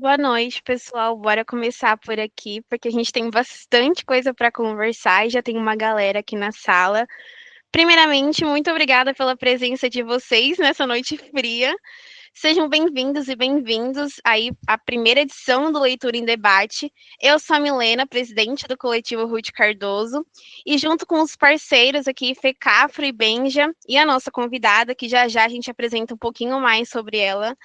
Boa noite, pessoal. Bora começar por aqui, porque a gente tem bastante coisa para conversar e já tem uma galera aqui na sala. Primeiramente, muito obrigada pela presença de vocês nessa noite fria. Sejam bem-vindos e bem-vindos aí à primeira edição do Leitura em Debate. Eu sou a Milena, presidente do coletivo Ruth Cardoso, e junto com os parceiros aqui, Fecafro e Benja, e a nossa convidada, que já já a gente apresenta um pouquinho mais sobre ela,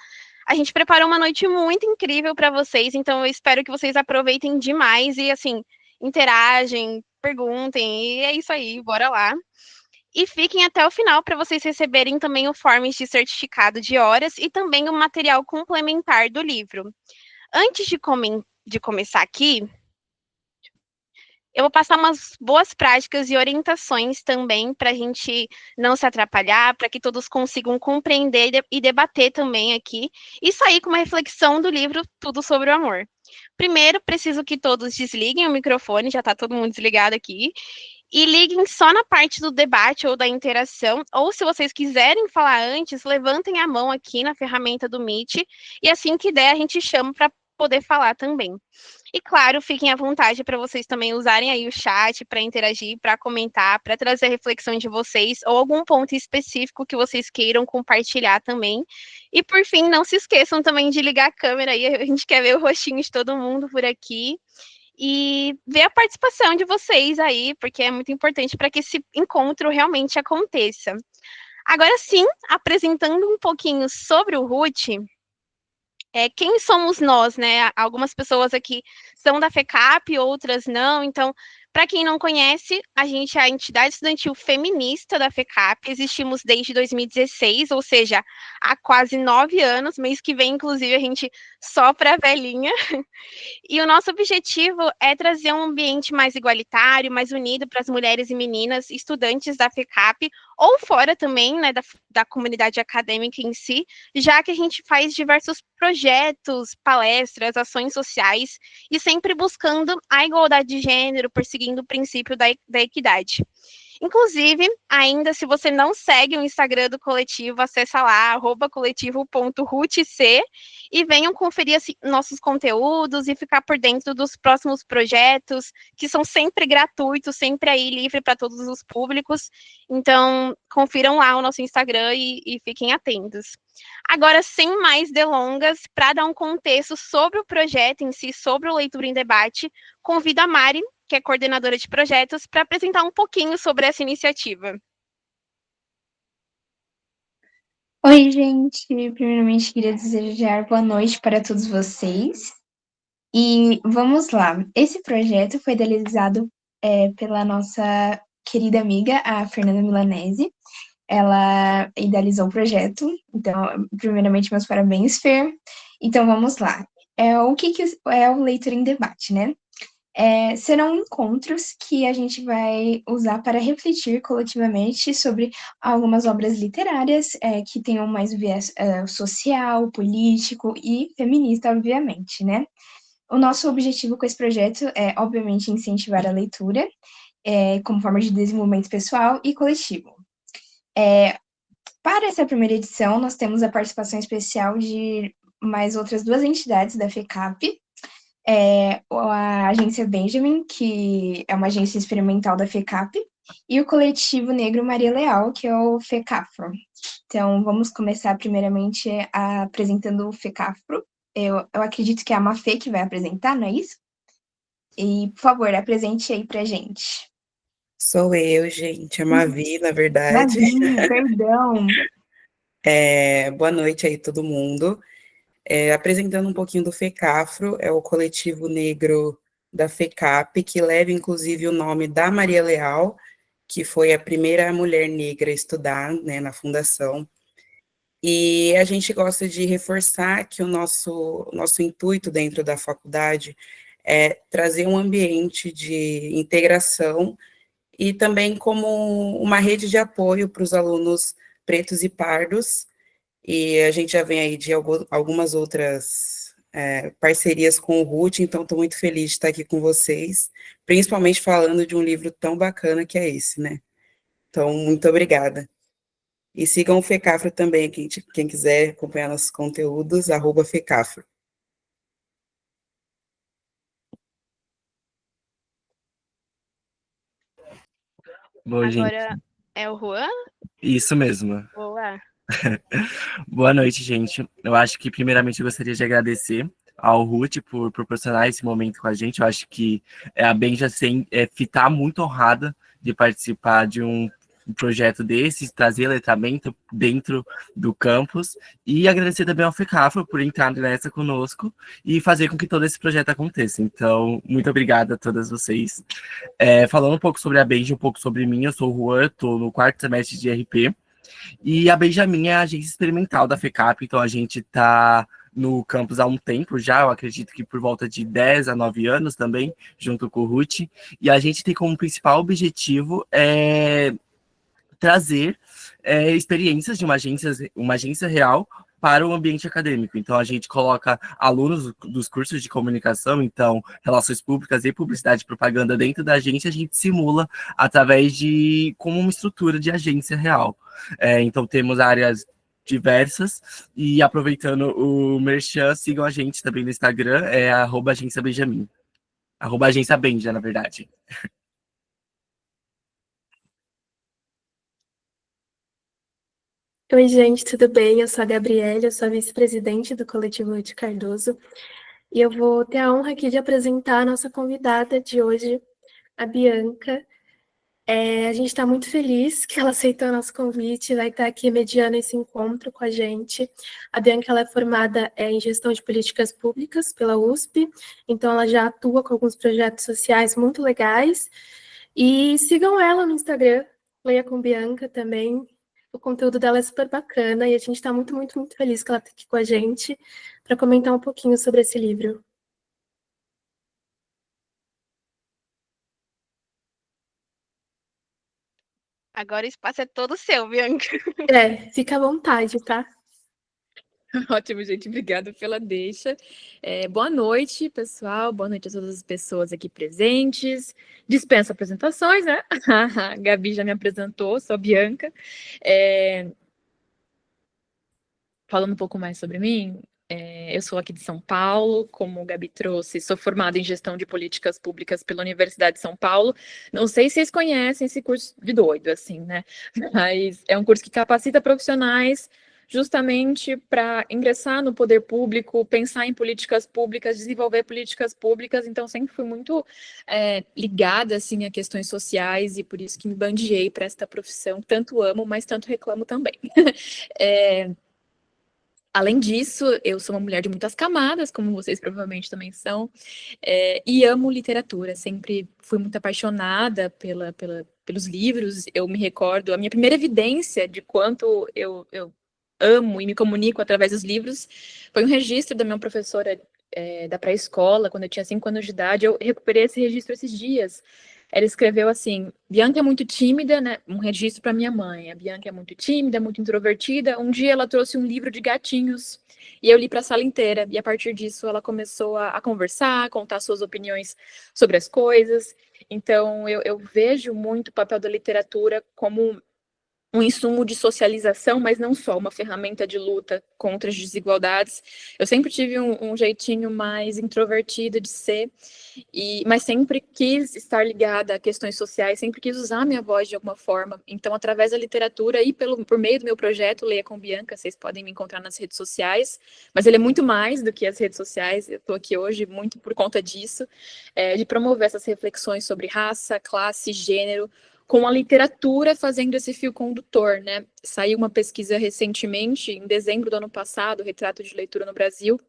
a gente preparou uma noite muito incrível para vocês, então eu espero que vocês aproveitem demais e, assim, interagem, perguntem, e é isso aí, bora lá. E fiquem até o final para vocês receberem também o forms de certificado de horas e também o material complementar do livro. Antes de começar aqui, eu vou passar umas boas práticas e orientações também para a gente não se atrapalhar, para que todos consigam compreender e debater também aqui, e sair com uma reflexão do livro Tudo sobre o Amor. Primeiro, preciso que todos desliguem o microfone, já está todo mundo desligado aqui, e liguem só na parte do debate ou da interação, ou se vocês quiserem falar antes, levantem a mão aqui na ferramenta do Meet, e assim que der, a gente chama para poder falar também. E claro, fiquem à vontade para vocês também usarem aí o chat para interagir, para comentar, para trazer a reflexão de vocês ou algum ponto específico que vocês queiram compartilhar também. E por fim, não se esqueçam também de ligar a câmera aí, a gente quer ver o rostinho de todo mundo por aqui e ver a participação de vocês aí, porque é muito importante para que esse encontro realmente aconteça. Agora sim, apresentando um pouquinho sobre o Ruth, quem somos nós, né? Algumas pessoas aqui são da FECAP, outras não. Então, para quem não conhece, a gente é a entidade estudantil feminista da FECAP. Existimos desde 2016, ou seja, há quase 9 anos. Mês que vem, inclusive, a gente sopra a velhinha. E o nosso objetivo é trazer um ambiente mais igualitário, mais unido para as mulheres e meninas estudantes da FECAP, ou fora também, né, da comunidade acadêmica em si, já que a gente faz diversos projetos, palestras, ações sociais, e sempre buscando a igualdade de gênero, perseguindo o princípio da equidade. Inclusive, ainda se você não segue o Instagram do coletivo, acessa lá, coletivo.rutc, e venham conferir assim, nossos conteúdos e ficar por dentro dos próximos projetos, que são sempre gratuitos, sempre aí livre para todos os públicos. Então, confiram lá o nosso Instagram e fiquem atentos. Agora, sem mais delongas, para dar um contexto sobre o projeto em si, sobre o Leitura em Debate, convido a Mari, que é coordenadora de projetos, para apresentar um pouquinho sobre essa iniciativa. Oi, gente. Primeiramente, queria desejar boa noite para todos vocês. E vamos lá. Esse projeto foi idealizado pela nossa querida amiga, a Fernanda Milanese. Ela idealizou o projeto. Então, primeiramente, meus parabéns, Fer. Então, vamos lá. O que é o Leitura em Debate, né? Serão encontros que a gente vai usar para refletir coletivamente sobre algumas obras literárias que tenham mais viés social, político e feminista, obviamente, né? O nosso objetivo com esse projeto é, obviamente, incentivar a leitura como forma de desenvolvimento pessoal e coletivo. Para essa primeira edição, nós temos a participação especial de mais outras duas entidades da FECAP, a agência Benjamin, que é uma agência experimental da FECAP, e o coletivo negro Maria Leal, que é o FECAFRO. Então, vamos começar primeiramente apresentando o FECAFRO. Eu acredito que é a Mafê que vai apresentar, não é isso? E, por favor, apresente aí pra gente. Sou eu, gente, a Mavi, na verdade. Mavi, perdão. Boa noite aí, todo mundo. Apresentando um pouquinho do FECAFRO, é o coletivo negro da FECAP, que leva inclusive o nome da Maria Leal, que foi a primeira mulher negra a estudar, né, na fundação. E a gente gosta de reforçar que o nosso intuito dentro da faculdade é trazer um ambiente de integração e também como uma rede de apoio para os alunos pretos e pardos, e a gente já vem aí de algumas outras parcerias com o Ruth, então estou muito feliz de estar aqui com vocês, principalmente falando de um livro tão bacana que é esse, né? Então, muito obrigada. E sigam o FECAFRO também, quem quiser acompanhar nossos conteúdos, @FECAFRO. Bom, gente, Agora é o Juan? isso mesmo. Boa. Boa noite, gente. Eu acho que, primeiramente, eu gostaria de agradecer ao Ruth por proporcionar esse momento com a gente. Eu acho que a Benja tá muito honrada de participar de um projeto desses, trazer letramento dentro do campus, e agradecer também ao FECAFRO por entrar nessa conosco e fazer com que todo esse projeto aconteça. Então, muito obrigado a todas vocês. Falando um pouco sobre a Benja, um pouco sobre mim, eu sou o Juan, estou no 4º semestre de RP, e a Benjamin é a agência experimental da FECAP, então a gente está no campus há um tempo já, eu acredito que por volta de 10 a 9 anos também, junto com o Ruth, e a gente tem como principal objetivo trazer experiências de uma agência real para o ambiente acadêmico. Então, a gente coloca alunos dos cursos de comunicação, então, relações públicas e publicidade e propaganda dentro da agência, a gente simula através de como uma estrutura de agência real. Então, temos áreas diversas, e aproveitando o merchan, sigam a gente também no Instagram, @agência Benjamin. @agência Benja, na verdade. Oi, gente, tudo bem? Eu sou a Gabriela, eu sou a vice-presidente do Coletivo Ruth Cardoso, e eu vou ter a honra aqui de apresentar a nossa convidada de hoje, a Bianca. A gente está muito feliz que ela aceitou o nosso convite, vai estar aqui mediando esse encontro com a gente. A Bianca, ela é formada em gestão de políticas públicas pela USP, então ela já atua com alguns projetos sociais muito legais. E sigam ela no Instagram, Leia com Bianca também. O conteúdo dela é super bacana e a gente está muito, muito, muito feliz que ela está aqui com a gente para comentar um pouquinho sobre esse livro. Agora o espaço é todo seu, Bianca. Fica à vontade, tá? Ótimo, gente. Obrigada pela deixa. Boa noite, pessoal. Boa noite a todas as pessoas aqui presentes. Dispenso apresentações, né? A Gabi já me apresentou, sou a Bianca. Falando um pouco mais sobre mim, eu sou aqui de São Paulo, como o Gabi trouxe, sou formada em gestão de políticas públicas pela Universidade de São Paulo. Não sei se vocês conhecem esse curso de doido, assim, né? Mas é um curso que capacita profissionais justamente para ingressar no poder público, pensar em políticas públicas, desenvolver políticas públicas. Então, sempre fui muito ligada, assim, a questões sociais, e por isso que me bandiei para esta profissão. Tanto amo, mas tanto reclamo também. Além disso, eu sou uma mulher de muitas camadas, como vocês provavelmente também são, e amo literatura. Sempre fui muito apaixonada pelos livros. Eu me recordo, a minha primeira evidência de quanto eu amo e me comunico através dos livros foi um registro da minha professora da pré-escola, quando eu tinha 5 anos de idade. Eu recuperei esse registro esses dias. Ela escreveu assim: Bianca é muito tímida, né? Um registro para minha mãe. A Bianca é muito tímida, muito introvertida. Um dia ela trouxe um livro de gatinhos e eu li para a sala inteira. E a partir disso ela começou a conversar, a contar suas opiniões sobre as coisas. Então eu vejo muito o papel da literatura como um insumo de socialização, mas não só, uma ferramenta de luta contra as desigualdades. Eu sempre tive um jeitinho mais introvertido de ser, mas sempre quis estar ligada a questões sociais, sempre quis usar minha voz de alguma forma. Então, através da literatura e por meio do meu projeto Leia com Bianca, vocês podem me encontrar nas redes sociais, mas ele é muito mais do que as redes sociais. Eu estou aqui hoje muito por conta disso, de promover essas reflexões sobre raça, classe, gênero, com a literatura fazendo esse fio condutor, né? Saiu uma pesquisa recentemente, em dezembro do ano passado, Retrato de Leitura no Brasil,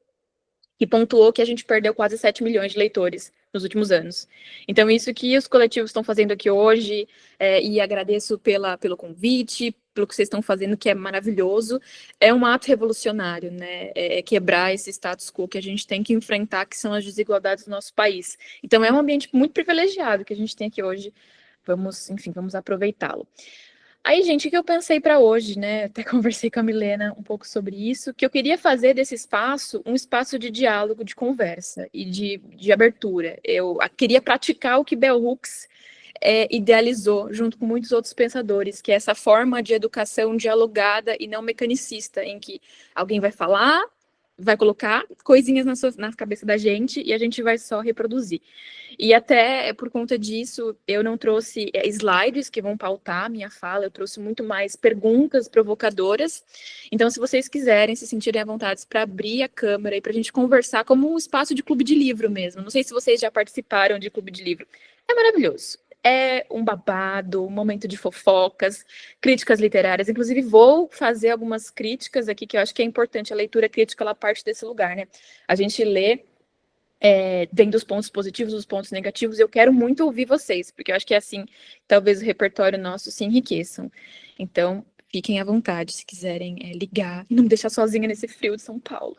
que pontuou que a gente perdeu quase 7 milhões de leitores nos últimos anos. Então, isso que os coletivos estão fazendo aqui hoje, e agradeço pelo convite, pelo que vocês estão fazendo, que é maravilhoso, é um ato revolucionário, né? Quebrar esse status quo que a gente tem que enfrentar, que são as desigualdades do nosso país. Então, é um ambiente muito privilegiado que a gente tem aqui hoje. Vamos aproveitá-lo. Aí, gente, o que eu pensei para hoje, né? Até conversei com a Milena um pouco sobre isso, que eu queria fazer desse espaço um espaço de diálogo, de conversa e de abertura. Eu queria praticar o que Bell Hooks idealizou, junto com muitos outros pensadores, que é essa forma de educação dialogada e não mecanicista, em que alguém vai falar, vai colocar coisinhas na cabeça da gente e a gente vai só reproduzir. E até por conta disso, eu não trouxe slides que vão pautar a minha fala, eu trouxe muito mais perguntas provocadoras. Então, se vocês quiserem, se sentirem à vontade para abrir a câmera e para a gente conversar como um espaço de clube de livro mesmo. Não sei se vocês já participaram de clube de livro. É maravilhoso. É um babado, um momento de fofocas, críticas literárias. Inclusive, vou fazer algumas críticas aqui, que eu acho que é importante. A leitura crítica, ela parte desse lugar, né? A gente lê, vem dos pontos positivos, dos pontos negativos. Eu quero muito ouvir vocês, porque eu acho que é assim, talvez o repertório nosso se enriqueçam. Então, fiquem à vontade, se quiserem ligar e não me deixar sozinha nesse frio de São Paulo.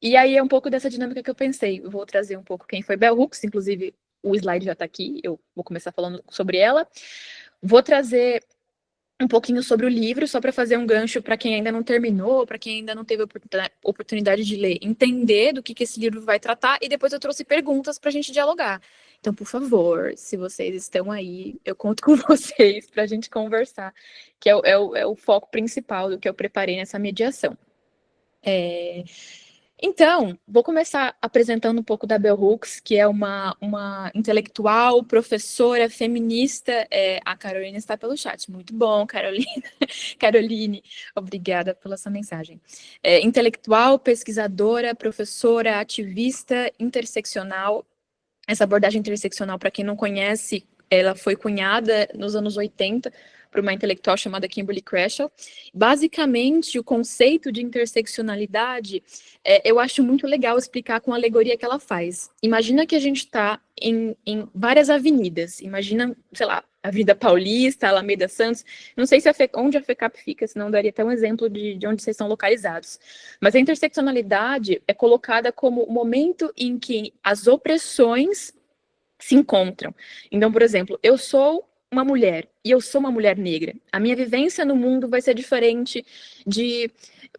E aí é um pouco dessa dinâmica que eu pensei. Eu vou trazer um pouco quem foi Bell Hooks, inclusive o slide já está aqui, eu vou começar falando sobre ela. Vou trazer um pouquinho sobre o livro, só para fazer um gancho para quem ainda não terminou, para quem ainda não teve a oportunidade de ler, entender do que esse livro vai tratar, e depois eu trouxe perguntas para a gente dialogar. Então, por favor, se vocês estão aí, eu conto com vocês para a gente conversar, que é o foco principal do que eu preparei nessa mediação. Então, vou começar apresentando um pouco da Bell Hooks, que é uma intelectual, professora, feminista. A Carolina está pelo chat. Muito bom, Carolina. Caroline, obrigada pela sua mensagem. Intelectual, pesquisadora, professora, ativista, interseccional. Essa abordagem interseccional, para quem não conhece, ela foi cunhada nos anos 80 por uma intelectual chamada Kimberly Crenshaw. Basicamente, o conceito de interseccionalidade, eu acho muito legal explicar com a alegoria que ela faz. Imagina que a gente está em várias avenidas. Imagina, sei lá, Avenida Paulista, Alameda Santos. Não sei se onde a FECAP fica, senão daria até um exemplo de onde vocês estão localizados. Mas a interseccionalidade é colocada como o momento em que as opressões se encontram. Então, por exemplo, eu sou uma mulher e eu sou uma mulher negra. A minha vivência no mundo vai ser diferente de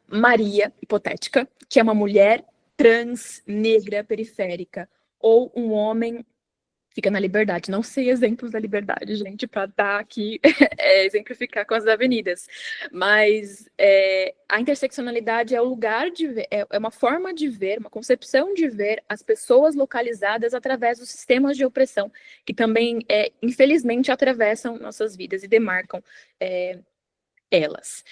Maria, hipotética, que é uma mulher trans, negra, periférica, ou um homem fica na liberdade. Não sei exemplos da liberdade, gente, para dar aqui, exemplificar com as avenidas. Mas a interseccionalidade é o lugar de ver, é uma forma de ver, uma concepção de ver as pessoas localizadas através dos sistemas de opressão, que também, infelizmente, atravessam nossas vidas e demarcam elas.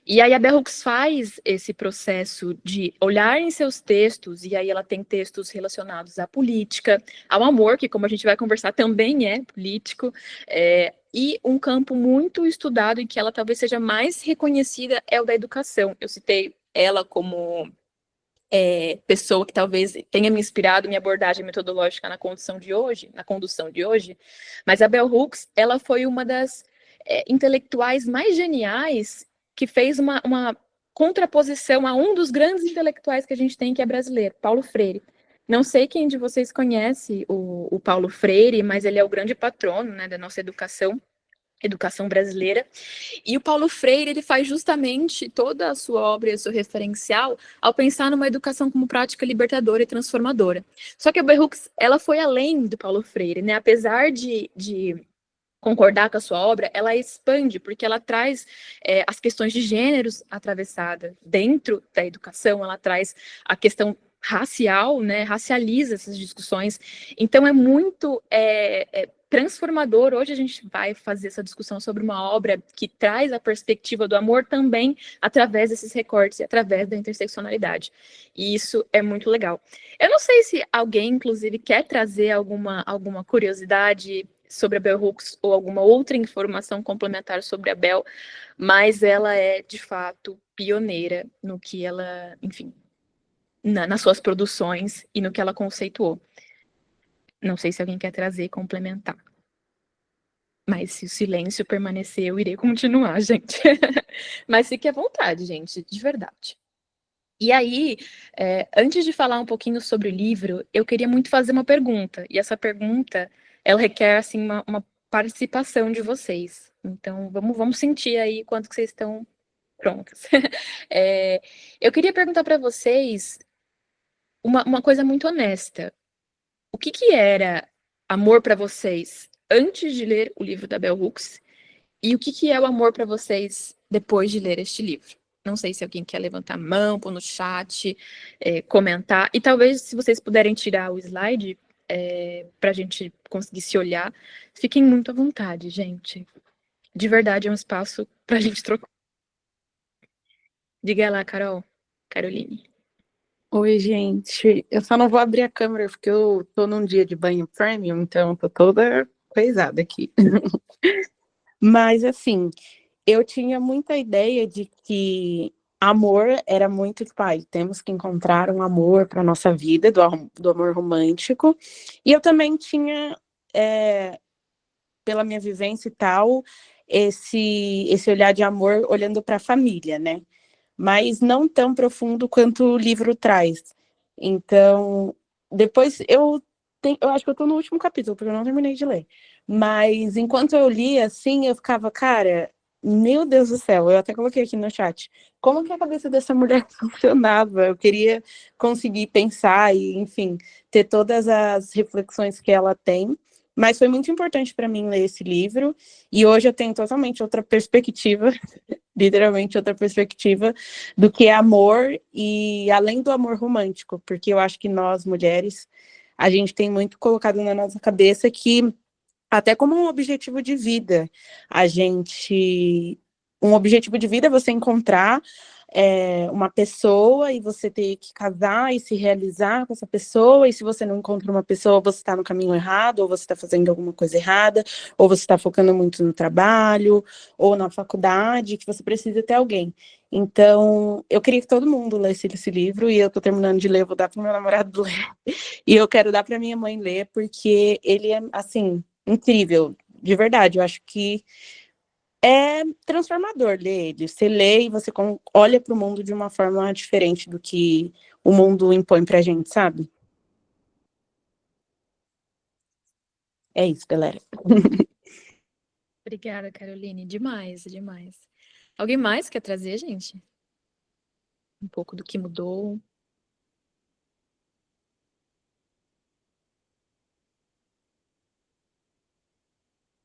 E aí a Bell Hooks faz esse processo de olhar em seus textos, e aí ela tem textos relacionados à política, ao amor, que como a gente vai conversar também é político, e um campo muito estudado e que ela talvez seja mais reconhecida é o da educação. Eu citei ela como pessoa que talvez tenha me inspirado minha abordagem metodológica na condução de hoje, mas a Bell Hooks, ela foi uma das intelectuais mais geniais que fez uma contraposição a um dos grandes intelectuais que a gente tem, que é brasileiro, Paulo Freire. Não sei quem de vocês conhece o Paulo Freire, mas ele é o grande patrono, né, da nossa educação brasileira. E o Paulo Freire, ele faz justamente toda a sua obra e o seu referencial ao pensar numa educação como prática libertadora e transformadora. Só que a Bell Hooks, ela foi além do Paulo Freire, né? Apesar de concordar com a sua obra, ela expande, porque ela traz as questões de gêneros atravessadas dentro da educação, ela traz a questão racial, né, racializa essas discussões. Então é muito transformador. Hoje a gente vai fazer essa discussão sobre uma obra que traz a perspectiva do amor também através desses recortes e através da interseccionalidade. E isso é muito legal. Eu não sei se alguém, inclusive, quer trazer alguma curiosidade sobre a Bell Hooks ou alguma outra informação complementar sobre a Bell, mas ela é, de fato, pioneira no que ela, enfim, nas suas produções e no que ela conceituou. Não sei se alguém quer trazer e complementar. Mas se o silêncio permanecer, eu irei continuar, gente. Mas fique à vontade, gente, de verdade. E aí, antes de falar um pouquinho sobre o livro, eu queria muito fazer uma pergunta. E essa pergunta, ela requer, assim, uma participação de vocês. Então, vamos sentir aí quanto que vocês estão prontos. Eu queria perguntar para vocês uma coisa muito honesta. O que era amor para vocês antes de ler o livro da Bell Hooks? E o que é o amor para vocês depois de ler este livro? Não sei se alguém quer levantar a mão, pôr no chat, comentar. E talvez, se vocês puderem tirar o slide, para a gente conseguir se olhar, fiquem muito à vontade, gente. De verdade, é um espaço para a gente trocar. Diga lá, Carol. Caroline. Oi, gente. Eu só não vou abrir a câmera porque eu tô num dia de banho premium, então eu tô toda coisada aqui. Mas, assim, eu tinha muita ideia de que amor era muito, tipo, temos que encontrar um amor para nossa vida, do amor romântico. E eu também tinha, pela minha vivência e tal, esse olhar de amor olhando para a família, né? Mas não tão profundo quanto o livro traz. Então, depois eu acho que eu tô no último capítulo, porque eu não terminei de ler. Mas enquanto eu lia, assim, eu ficava, cara, meu Deus do céu, eu até coloquei aqui no chat, como que a cabeça dessa mulher funcionava? Eu queria conseguir pensar e, enfim, ter todas as reflexões que ela tem. Mas foi muito importante para mim ler esse livro, e hoje eu tenho totalmente outra perspectiva, literalmente outra perspectiva do que é amor, e além do amor romântico, porque eu acho que nós, mulheres, a gente tem muito colocado na nossa cabeça que, até como um objetivo de vida, um objetivo de vida é você encontrar uma pessoa e você ter que casar e se realizar com essa pessoa, e se você não encontra uma pessoa, você está no caminho errado, ou você está fazendo alguma coisa errada, ou você está focando muito no trabalho, ou na faculdade, que você precisa ter alguém. Então, eu queria que todo mundo lesse esse livro, e eu estou terminando de ler, eu vou dar para o meu namorado ler, e eu quero dar para minha mãe ler, porque ele é, assim, incrível, de verdade. Eu acho que é transformador ler ele. Você lê e você olha para o mundo de uma forma diferente do que o mundo impõe pra gente, sabe? É isso, galera. Obrigada, Caroline. Demais, demais. Alguém mais quer trazer, gente? Um pouco do que mudou?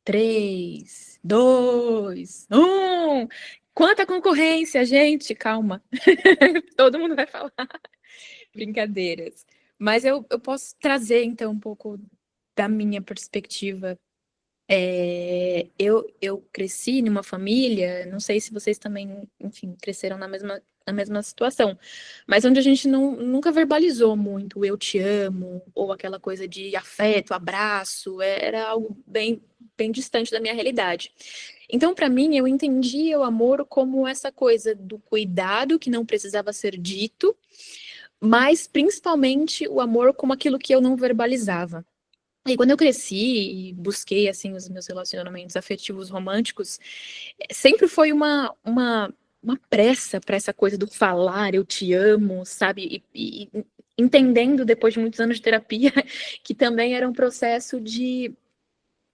Três, dois, um. Quanta concorrência, gente! Calma. Todo mundo vai falar. Brincadeiras. Mas eu posso trazer, então, um pouco da minha perspectiva. Eu cresci numa família, não sei se vocês também, enfim, cresceram na mesma situação, mas onde a gente nunca verbalizou muito o eu te amo, ou aquela coisa de afeto, abraço, era algo bem distante da minha realidade. Então, para mim, eu entendia o amor como essa coisa do cuidado que não precisava ser dito, mas principalmente o amor como aquilo que eu não verbalizava. E quando eu cresci e busquei, assim, os meus relacionamentos afetivos românticos, sempre foi uma pressa para essa coisa do falar, eu te amo, sabe? E entendendo, depois de muitos anos de terapia, que também era um processo de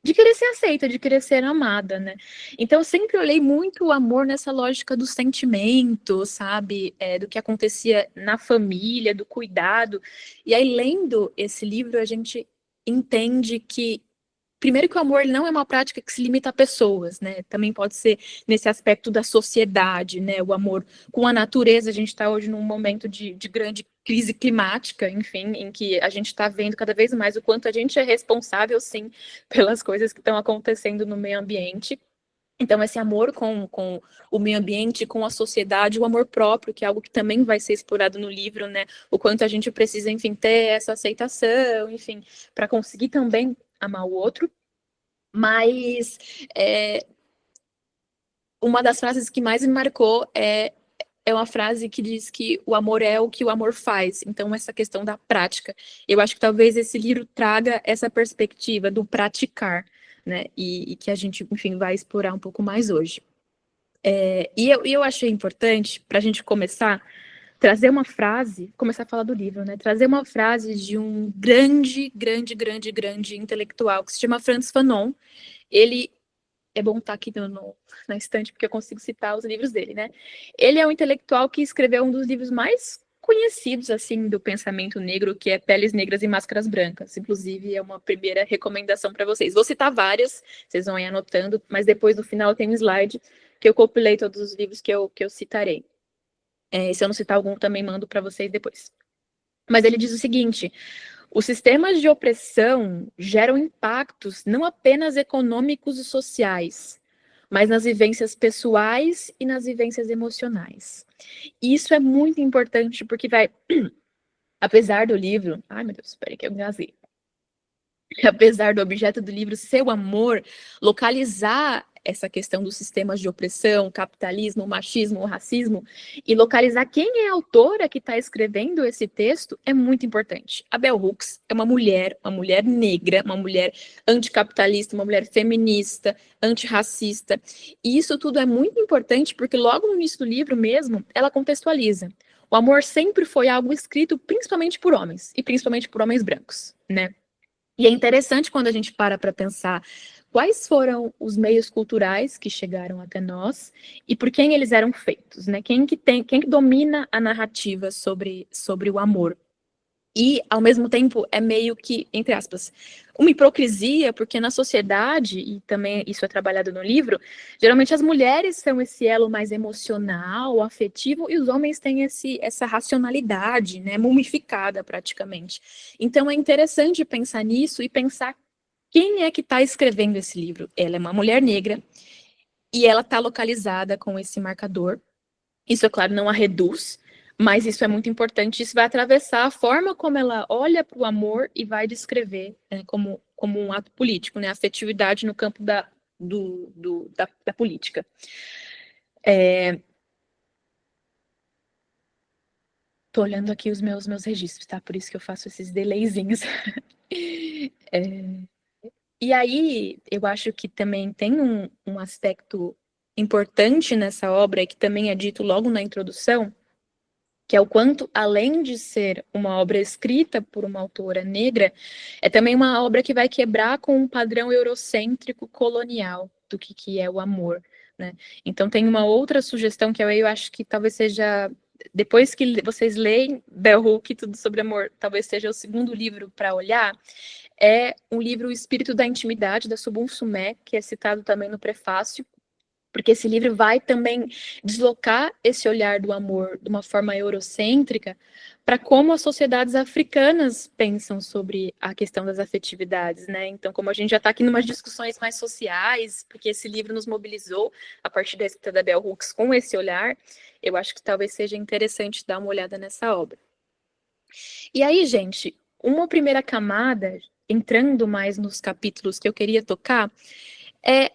querer ser aceita, de querer ser amada, né? Então, eu sempre olhei muito o amor nessa lógica do sentimento, sabe? Do que acontecia na família, do cuidado. E aí, lendo esse livro, a gente entende que, primeiro, que o amor ele não é uma prática que se limita a pessoas, né? Também pode ser nesse aspecto da sociedade, né? O amor com a natureza. A gente está hoje num momento de grande crise climática, enfim, em que a gente está vendo cada vez mais o quanto a gente é responsável, sim, pelas coisas que estão acontecendo no meio ambiente. Então, esse amor com o meio ambiente, com a sociedade, o amor próprio, que é algo que também vai ser explorado no livro, né? O quanto a gente precisa, enfim, ter essa aceitação, enfim, para conseguir também amar o outro. Mas uma das frases que mais me marcou é uma frase que diz que o amor é o que o amor faz. Então, essa questão da prática. Eu acho que talvez esse livro traga essa perspectiva do praticar, né? E que a gente, enfim, vai explorar um pouco mais hoje. E eu achei importante, para a gente começar, trazer uma frase, começar a falar do livro, né? Trazer uma frase de um grande intelectual que se chama Frantz Fanon. Ele é bom estar aqui na estante, porque eu consigo citar os livros dele, né? Ele é um intelectual que escreveu um dos livros mais conhecidos, assim, do pensamento negro, que é Peles Negras e Máscaras Brancas. Inclusive, é uma primeira recomendação para vocês. Vou citar várias, vocês vão ir anotando, mas depois, no final, tem um slide que eu compilei todos os livros que eu citarei. Se eu não citar algum, também mando para vocês depois. Mas ele diz o seguinte: os sistemas de opressão geram impactos não apenas econômicos e sociais, mas nas vivências pessoais e nas vivências emocionais. E isso é muito importante porque apesar do livro... Ai, meu Deus, espera que eu engasguei. Apesar do objeto do livro ser o amor, localizar essa questão dos sistemas de opressão, capitalismo, machismo, racismo, e localizar quem é a autora que está escrevendo esse texto é muito importante. A Bell Hooks é uma mulher negra, uma mulher anticapitalista, uma mulher feminista, antirracista, e isso tudo é muito importante porque logo no início do livro mesmo, ela contextualiza. O amor sempre foi algo escrito principalmente por homens, e principalmente por homens brancos, né? E é interessante quando a gente para pensar quais foram os meios culturais que chegaram até nós e por quem eles eram feitos, né? Quem que domina a narrativa sobre o amor. E, ao mesmo tempo, é meio que, entre aspas, uma hipocrisia, porque na sociedade, e também isso é trabalhado no livro, geralmente as mulheres são esse elo mais emocional, afetivo, e os homens têm essa racionalidade, né, mumificada praticamente. Então é interessante pensar nisso e pensar quem é que está escrevendo esse livro. Ela é uma mulher negra, e ela está localizada com esse marcador. Isso, é claro, não a reduz, mas isso é muito importante, isso vai atravessar a forma como ela olha para o amor e vai descrever, né, como um ato político, né, a afetividade no campo da política. Tô olhando aqui os meus registros, tá? Por isso que eu faço esses delayzinhos. E aí, eu acho que também tem um aspecto importante nessa obra, que também é dito logo na introdução, que é o quanto, além de ser uma obra escrita por uma autora negra, é também uma obra que vai quebrar com um padrão eurocêntrico colonial do que é o amor, né? Então tem uma outra sugestão que eu acho que talvez seja, depois que vocês leem Bell Hooks, Tudo sobre Amor, talvez seja o segundo livro para olhar, é um livro O Espírito da Intimidade, da Subun Sumé, que é citado também no prefácio, porque esse livro vai também deslocar esse olhar do amor de uma forma eurocêntrica para como as sociedades africanas pensam sobre a questão das afetividades, né? Então, como a gente já está aqui em umas discussões mais sociais, porque esse livro nos mobilizou a partir da escrita da Bell Hooks com esse olhar, eu acho que talvez seja interessante dar uma olhada nessa obra. E aí, gente, uma primeira camada, entrando mais nos capítulos que eu queria tocar, é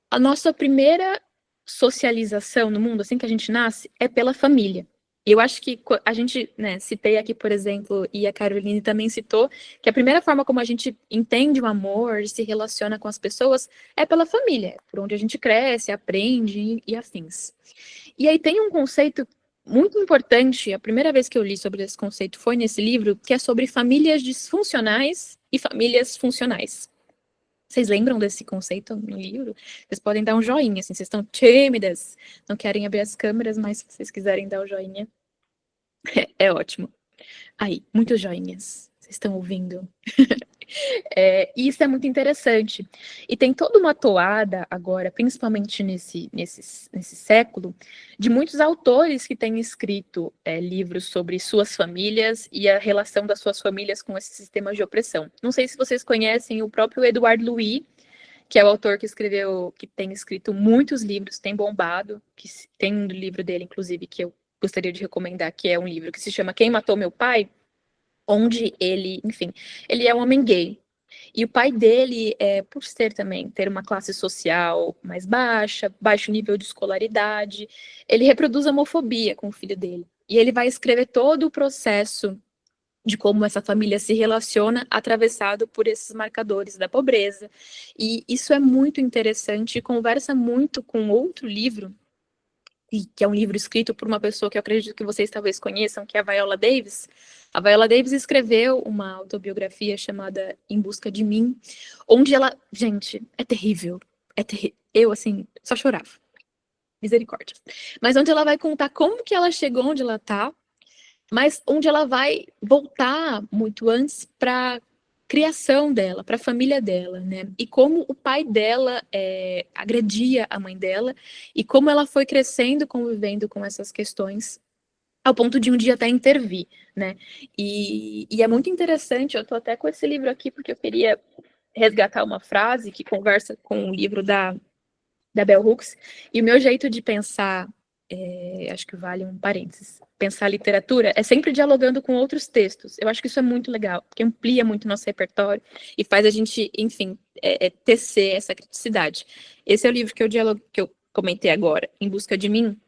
a nossa primeira socialização no mundo, assim que a gente nasce, é pela família. Eu acho que a gente, né, citei aqui, por exemplo, e a Caroline também citou, que a primeira forma como a gente entende o amor, se relaciona com as pessoas, é pela família, por onde a gente cresce, aprende e afins. E aí tem um conceito muito importante, a primeira vez que eu li sobre esse conceito foi nesse livro, que é sobre famílias disfuncionais e famílias funcionais. Vocês lembram desse conceito no livro? Vocês podem dar um joinha, assim, vocês estão tímidas, não querem abrir as câmeras, mas se vocês quiserem dar o joinha, é ótimo. Aí, muitos joinhas, vocês estão ouvindo? Isso é muito interessante. E tem toda uma toada agora, principalmente nesse século, de muitos autores que têm escrito livros sobre suas famílias e a relação das suas famílias com esses sistemas de opressão. Não sei se vocês conhecem o próprio Edouard Louis, que é o autor que tem escrito muitos livros, tem bombado, que tem um livro dele, inclusive, que eu gostaria de recomendar, que é um livro que se chama Quem Matou Meu Pai?, onde ele, enfim, ele é um homem gay. E o pai dele, por ter uma classe social mais baixa, baixo nível de escolaridade, ele reproduz a homofobia com o filho dele. E ele vai escrever todo o processo de como essa família se relaciona, atravessado por esses marcadores da pobreza. E isso é muito interessante e conversa muito com outro livro, que é um livro escrito por uma pessoa que eu acredito que vocês talvez conheçam, que é a Viola Davis. A Viola Davis escreveu uma autobiografia chamada Em Busca de Mim, onde ela, gente, é terrível. Eu, assim, só chorava. Misericórdia. Mas onde ela vai contar como que ela chegou onde ela tá, mas onde ela vai voltar muito antes para criação dela, para a família dela, né? E como o pai dela agredia a mãe dela e como ela foi crescendo, convivendo com essas questões ao ponto de um dia até intervir, né? E é muito interessante, eu tô até com esse livro aqui, porque eu queria resgatar uma frase que conversa com o livro da Bell Hooks, e o meu jeito de pensar, acho que vale um parênteses, pensar literatura é sempre dialogando com outros textos. Eu acho que isso é muito legal, porque amplia muito nosso repertório e faz a gente, enfim, tecer essa criticidade. Esse é o livro que eu comentei agora, Em Busca de Mim,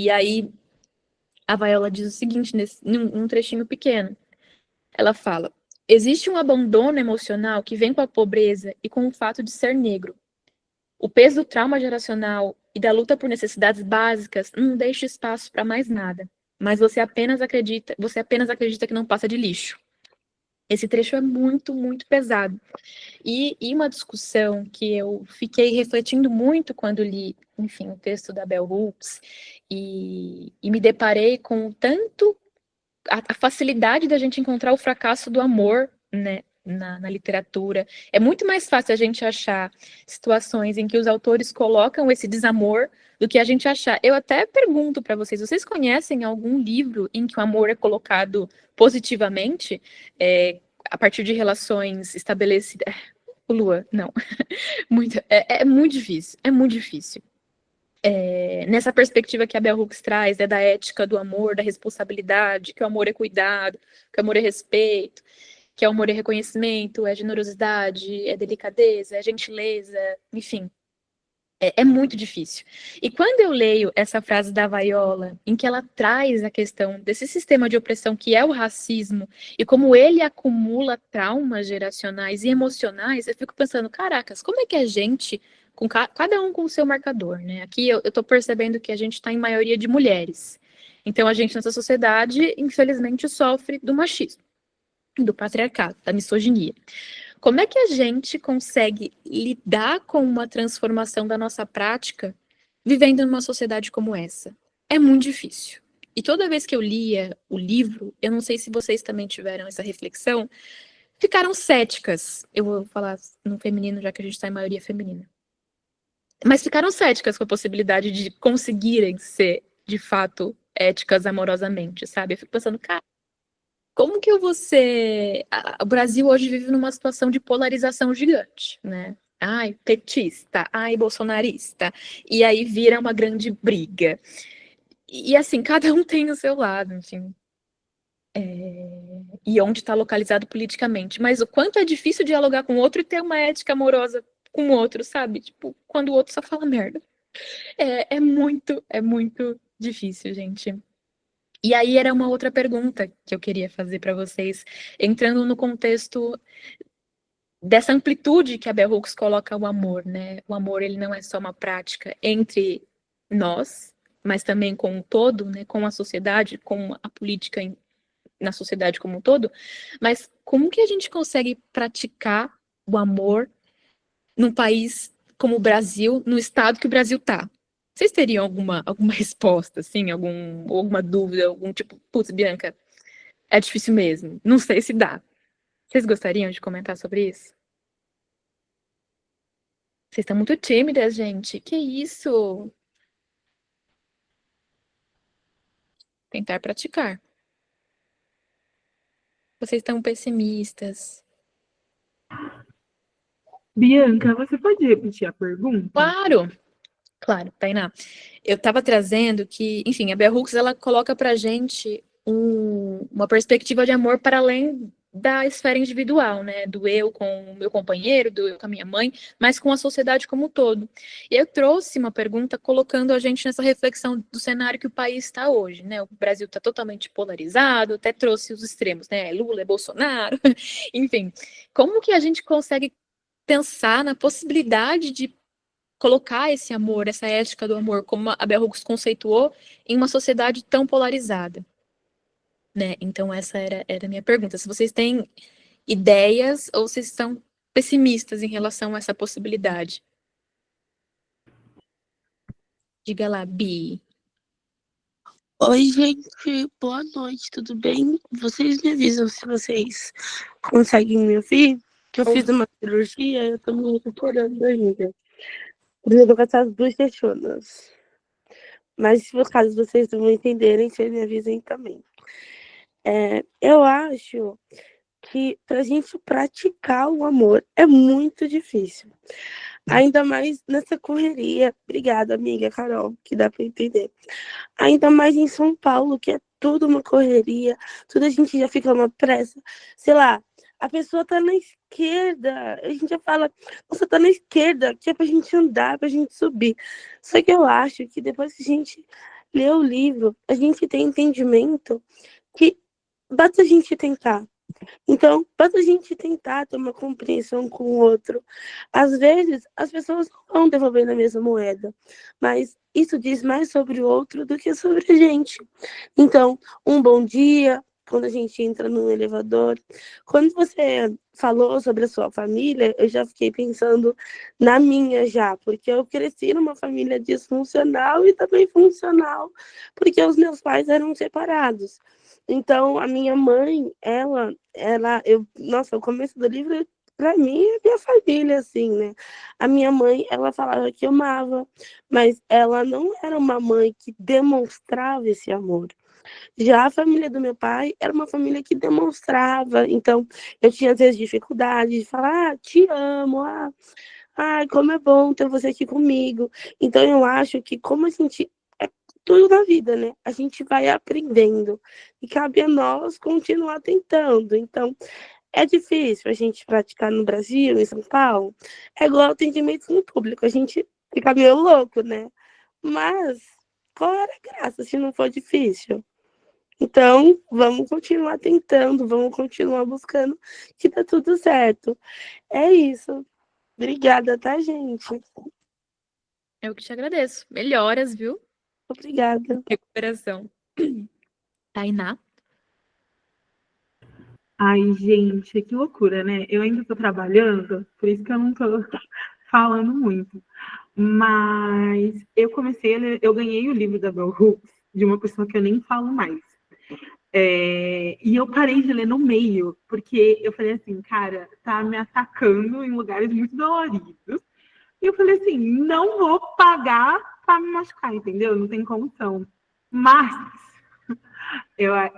e aí a Viola diz o seguinte, num trechinho pequeno. Ela fala: existe um abandono emocional que vem com a pobreza e com o fato de ser negro. O peso do trauma geracional e da luta por necessidades básicas não deixa espaço para mais nada. Mas você apenas acredita que não passa de lixo. Esse trecho é muito, muito pesado. E uma discussão que eu fiquei refletindo muito quando li, enfim, o texto da Bell Hooks, e me deparei com tanto a facilidade da gente encontrar o fracasso do amor, né, na literatura. É muito mais fácil a gente achar situações em que os autores colocam esse desamor do que a gente achar. Eu até pergunto para vocês, vocês conhecem algum livro em que o amor é colocado positivamente, a partir de relações estabelecidas? Lua, não. É muito difícil, é muito difícil. Nessa perspectiva que a Bell Hooks traz, da ética do amor, da responsabilidade, que o amor é cuidado, que o amor é respeito, que o amor é reconhecimento, é generosidade, é delicadeza, é gentileza, enfim. É muito difícil. E quando eu leio essa frase da Viola, em que ela traz a questão desse sistema de opressão que é o racismo, e como ele acumula traumas geracionais e emocionais, eu fico pensando, caracas, como é que a gente, com cada um com o seu marcador, né? Aqui eu tô percebendo que a gente está em maioria de mulheres. Então a gente nessa sociedade, infelizmente, sofre do machismo, do patriarcado, da misoginia. Como é que a gente consegue lidar com uma transformação da nossa prática vivendo numa sociedade como essa? É muito difícil. E toda vez que eu lia o livro, eu não sei se vocês também tiveram essa reflexão, ficaram céticas. Eu vou falar no feminino, já que a gente está em maioria feminina. Mas ficaram céticas com a possibilidade de conseguirem ser, de fato, éticas amorosamente, sabe? Eu fico pensando, cara, como que eu vou ser... O Brasil hoje vive numa situação de polarização gigante, né? Ai, petista, ai, bolsonarista. E aí vira uma grande briga. E assim, cada um tem o seu lado, enfim. E onde está localizado politicamente. Mas o quanto é difícil dialogar com o outro e ter uma ética amorosa com o outro, sabe? Tipo, quando o outro só fala merda. É muito difícil, gente. E aí era uma outra pergunta que eu queria fazer para vocês, entrando no contexto dessa amplitude que a Bell Hooks coloca o amor, né? O amor, ele não é só uma prática entre nós, mas também com o todo, né? Com a sociedade, com a política na sociedade como um todo. Mas como que a gente consegue praticar o amor num país como o Brasil, no estado que o Brasil está? Vocês teriam alguma resposta, assim, alguma dúvida, algum tipo, putz, Bianca, é difícil mesmo, não sei se dá. Vocês gostariam de comentar sobre isso? Vocês estão muito tímidas, gente. Que isso? Tentar praticar. Vocês estão pessimistas. Bianca, você pode repetir a pergunta? Claro, Tainá. Eu estava trazendo que, enfim, a Bell Hooks, ela coloca pra gente uma perspectiva de amor para além da esfera individual, né? Do eu com o meu companheiro, do eu com a minha mãe, mas com a sociedade como um todo. E eu trouxe uma pergunta colocando a gente nessa reflexão do cenário que o país está hoje, né? O Brasil está totalmente polarizado, até trouxe os extremos, né? Lula, é Bolsonaro, enfim. Como que a gente consegue pensar na possibilidade de colocar esse amor, essa ética do amor, como a Bell Hooks conceituou, em uma sociedade tão polarizada, né? Então essa era a minha pergunta. Se vocês têm ideias ou vocês estão pessimistas em relação a essa possibilidade? Diga lá, Bi. Oi, gente, boa noite, tudo bem? Vocês me avisam se vocês conseguem me ouvir? Que eu fiz uma cirurgia e eu tô me recuperando ainda. Por exemplo, com essas bochechona. mas se for caso vocês não entenderem, vocês me avisem também. Eu acho que para a gente praticar o amor é muito difícil. Ainda mais nessa correria. Obrigada, amiga Carol, que dá para entender. Ainda mais em São Paulo, que é tudo uma correria, tudo a gente já fica uma pressa. Sei lá, a pessoa tá na esquerda, a gente já fala, nossa, tá na esquerda, que é pra gente andar, pra gente subir. Só que eu acho que depois que a gente lê o livro, a gente tem entendimento que basta a gente tentar. Então, basta a gente tentar ter uma compreensão com o outro. Às vezes, as pessoas não vão devolver na mesma moeda, mas isso diz mais sobre o outro do que sobre a gente. Então, um bom dia, quando a gente entra no elevador. Quando você falou sobre a sua família, eu já fiquei pensando na minha já, porque eu cresci numa família disfuncional e também funcional, porque os meus pais eram separados. Então, a minha mãe, nossa, o começo do livro, para mim, é minha família, assim, né? A minha mãe, ela falava que amava, mas ela não era uma mãe que demonstrava esse amor. Já a família do meu pai era uma família que demonstrava, então eu tinha às vezes dificuldade de falar, te amo, como é bom ter você aqui comigo. Então eu acho que como a gente tudo na vida, né? A gente vai aprendendo e cabe a nós continuar tentando. Então, é difícil a gente praticar no Brasil, em São Paulo. É igual atendimento no público, a gente fica meio louco, né? Mas qual era a graça se não for difícil? Então, vamos continuar tentando, vamos continuar buscando que tá tudo certo. É isso. Obrigada, tá, gente? Eu que te agradeço. Melhoras, viu? Obrigada. Recuperação. Tainá? Ai, gente, que loucura, né? Eu ainda tô trabalhando, por isso que eu não tô falando muito. Mas eu comecei a ler, eu ganhei o livro da Bell Hooks de uma pessoa que eu nem falo mais. E eu parei de ler no meio, porque eu falei assim, cara, tá me atacando em lugares muito doloridos. E eu falei assim, não vou pagar pra me machucar, entendeu? Não tem condição. Mas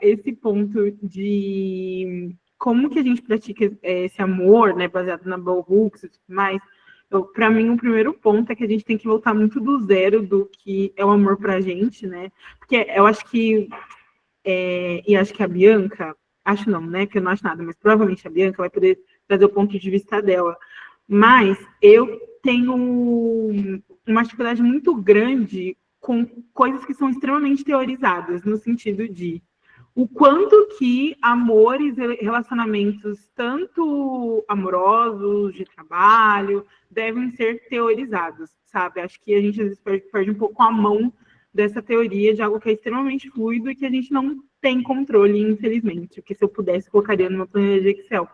esse ponto de como que a gente pratica esse amor, né, baseado na Bell Hooks e tudo mais, para mim, o primeiro ponto é que a gente tem que voltar muito do zero do que é o amor pra gente, né? Porque eu acho que e acho que a Bianca, acho não, né? Porque eu não acho nada, mas provavelmente a Bianca vai poder trazer o ponto de vista dela. Mas eu tenho uma dificuldade muito grande com coisas que são extremamente teorizadas, no sentido de o quanto que amores e relacionamentos, tanto amorosos, de trabalho, devem ser teorizados, sabe? Acho que a gente às vezes perde um pouco a mão dessa teoria de algo que é extremamente fluido e que a gente não tem controle, infelizmente, porque se eu pudesse, colocaria numa planilha de Excel.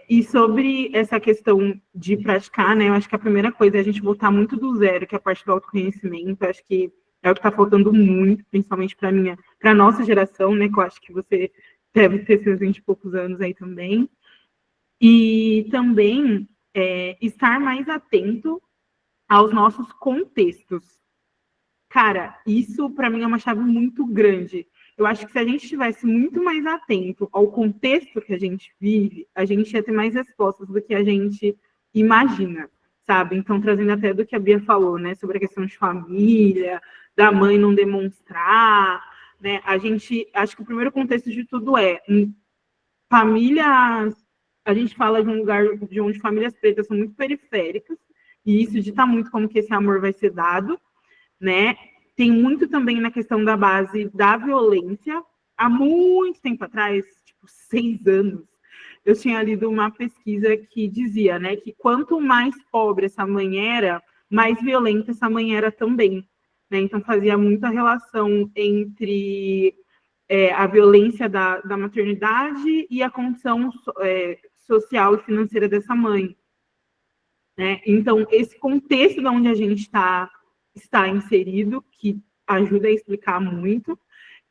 E sobre essa questão de praticar, né, eu acho que a primeira coisa é a gente voltar muito do zero, que é a parte do autoconhecimento. Acho que é o que está faltando muito, principalmente para a nossa geração, né, que eu acho que você deve ter seus 20 e poucos anos aí também. E também estar mais atento aos nossos contextos. Cara, isso para mim é uma chave muito grande. Eu acho que se a gente estivesse muito mais atento ao contexto que a gente vive, a gente ia ter mais respostas do que a gente imagina, sabe? Então, trazendo até do que a Bia falou, né, sobre a questão de família, da mãe não demonstrar, né? Acho que o primeiro contexto de tudo é famílias. A gente fala de um lugar de onde famílias pretas são muito periféricas, e isso dita muito como que esse amor vai ser dado, né? Tem muito também na questão da base da violência. Há muito tempo atrás, tipo 6 anos, eu tinha lido uma pesquisa que dizia, né, que quanto mais pobre essa mãe era, mais violenta essa mãe era também, né? Então fazia muita relação entre a violência da maternidade e a condição social e financeira dessa mãe, né? Então esse contexto de onde a gente está inserido, que ajuda a explicar muito.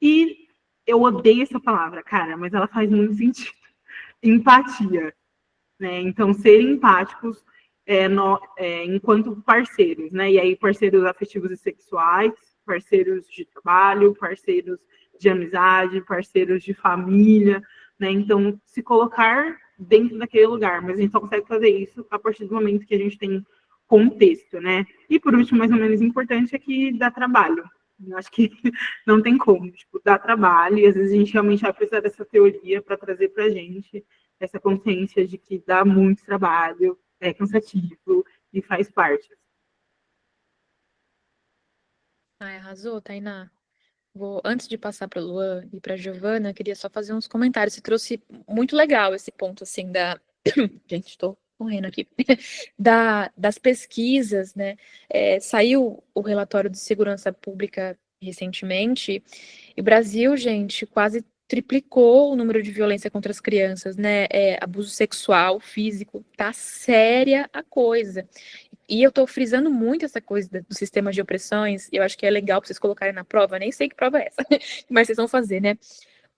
E eu odeio essa palavra, cara, mas ela faz muito sentido. Empatia, né? Então, ser empáticos enquanto parceiros, né? E aí parceiros afetivos e sexuais, parceiros de trabalho, parceiros de amizade, parceiros de família, né? Então, se colocar dentro daquele lugar, mas a gente só consegue fazer isso a partir do momento que a gente tem contexto, né? E por último, mais ou menos importante, é que dá trabalho. Eu acho que não tem como, tipo, dá trabalho, e às vezes a gente realmente vai precisar dessa teoria para trazer para a gente essa consciência de que dá muito trabalho, é cansativo e faz parte. Arrasou, Tainá. Antes de passar para o Luan e para a Giovana, queria só fazer uns comentários. Você trouxe muito legal esse ponto, assim, da... Gente, estou correndo aqui. Das pesquisas, né? Saiu o relatório de segurança pública recentemente, e o Brasil, gente, quase triplicou o número de violência contra as crianças, né? Abuso sexual, físico, tá séria a coisa. E eu tô frisando muito essa coisa do sistema de opressões, e eu acho que é legal pra vocês colocarem na prova, nem sei que prova é essa, mas vocês vão fazer, né?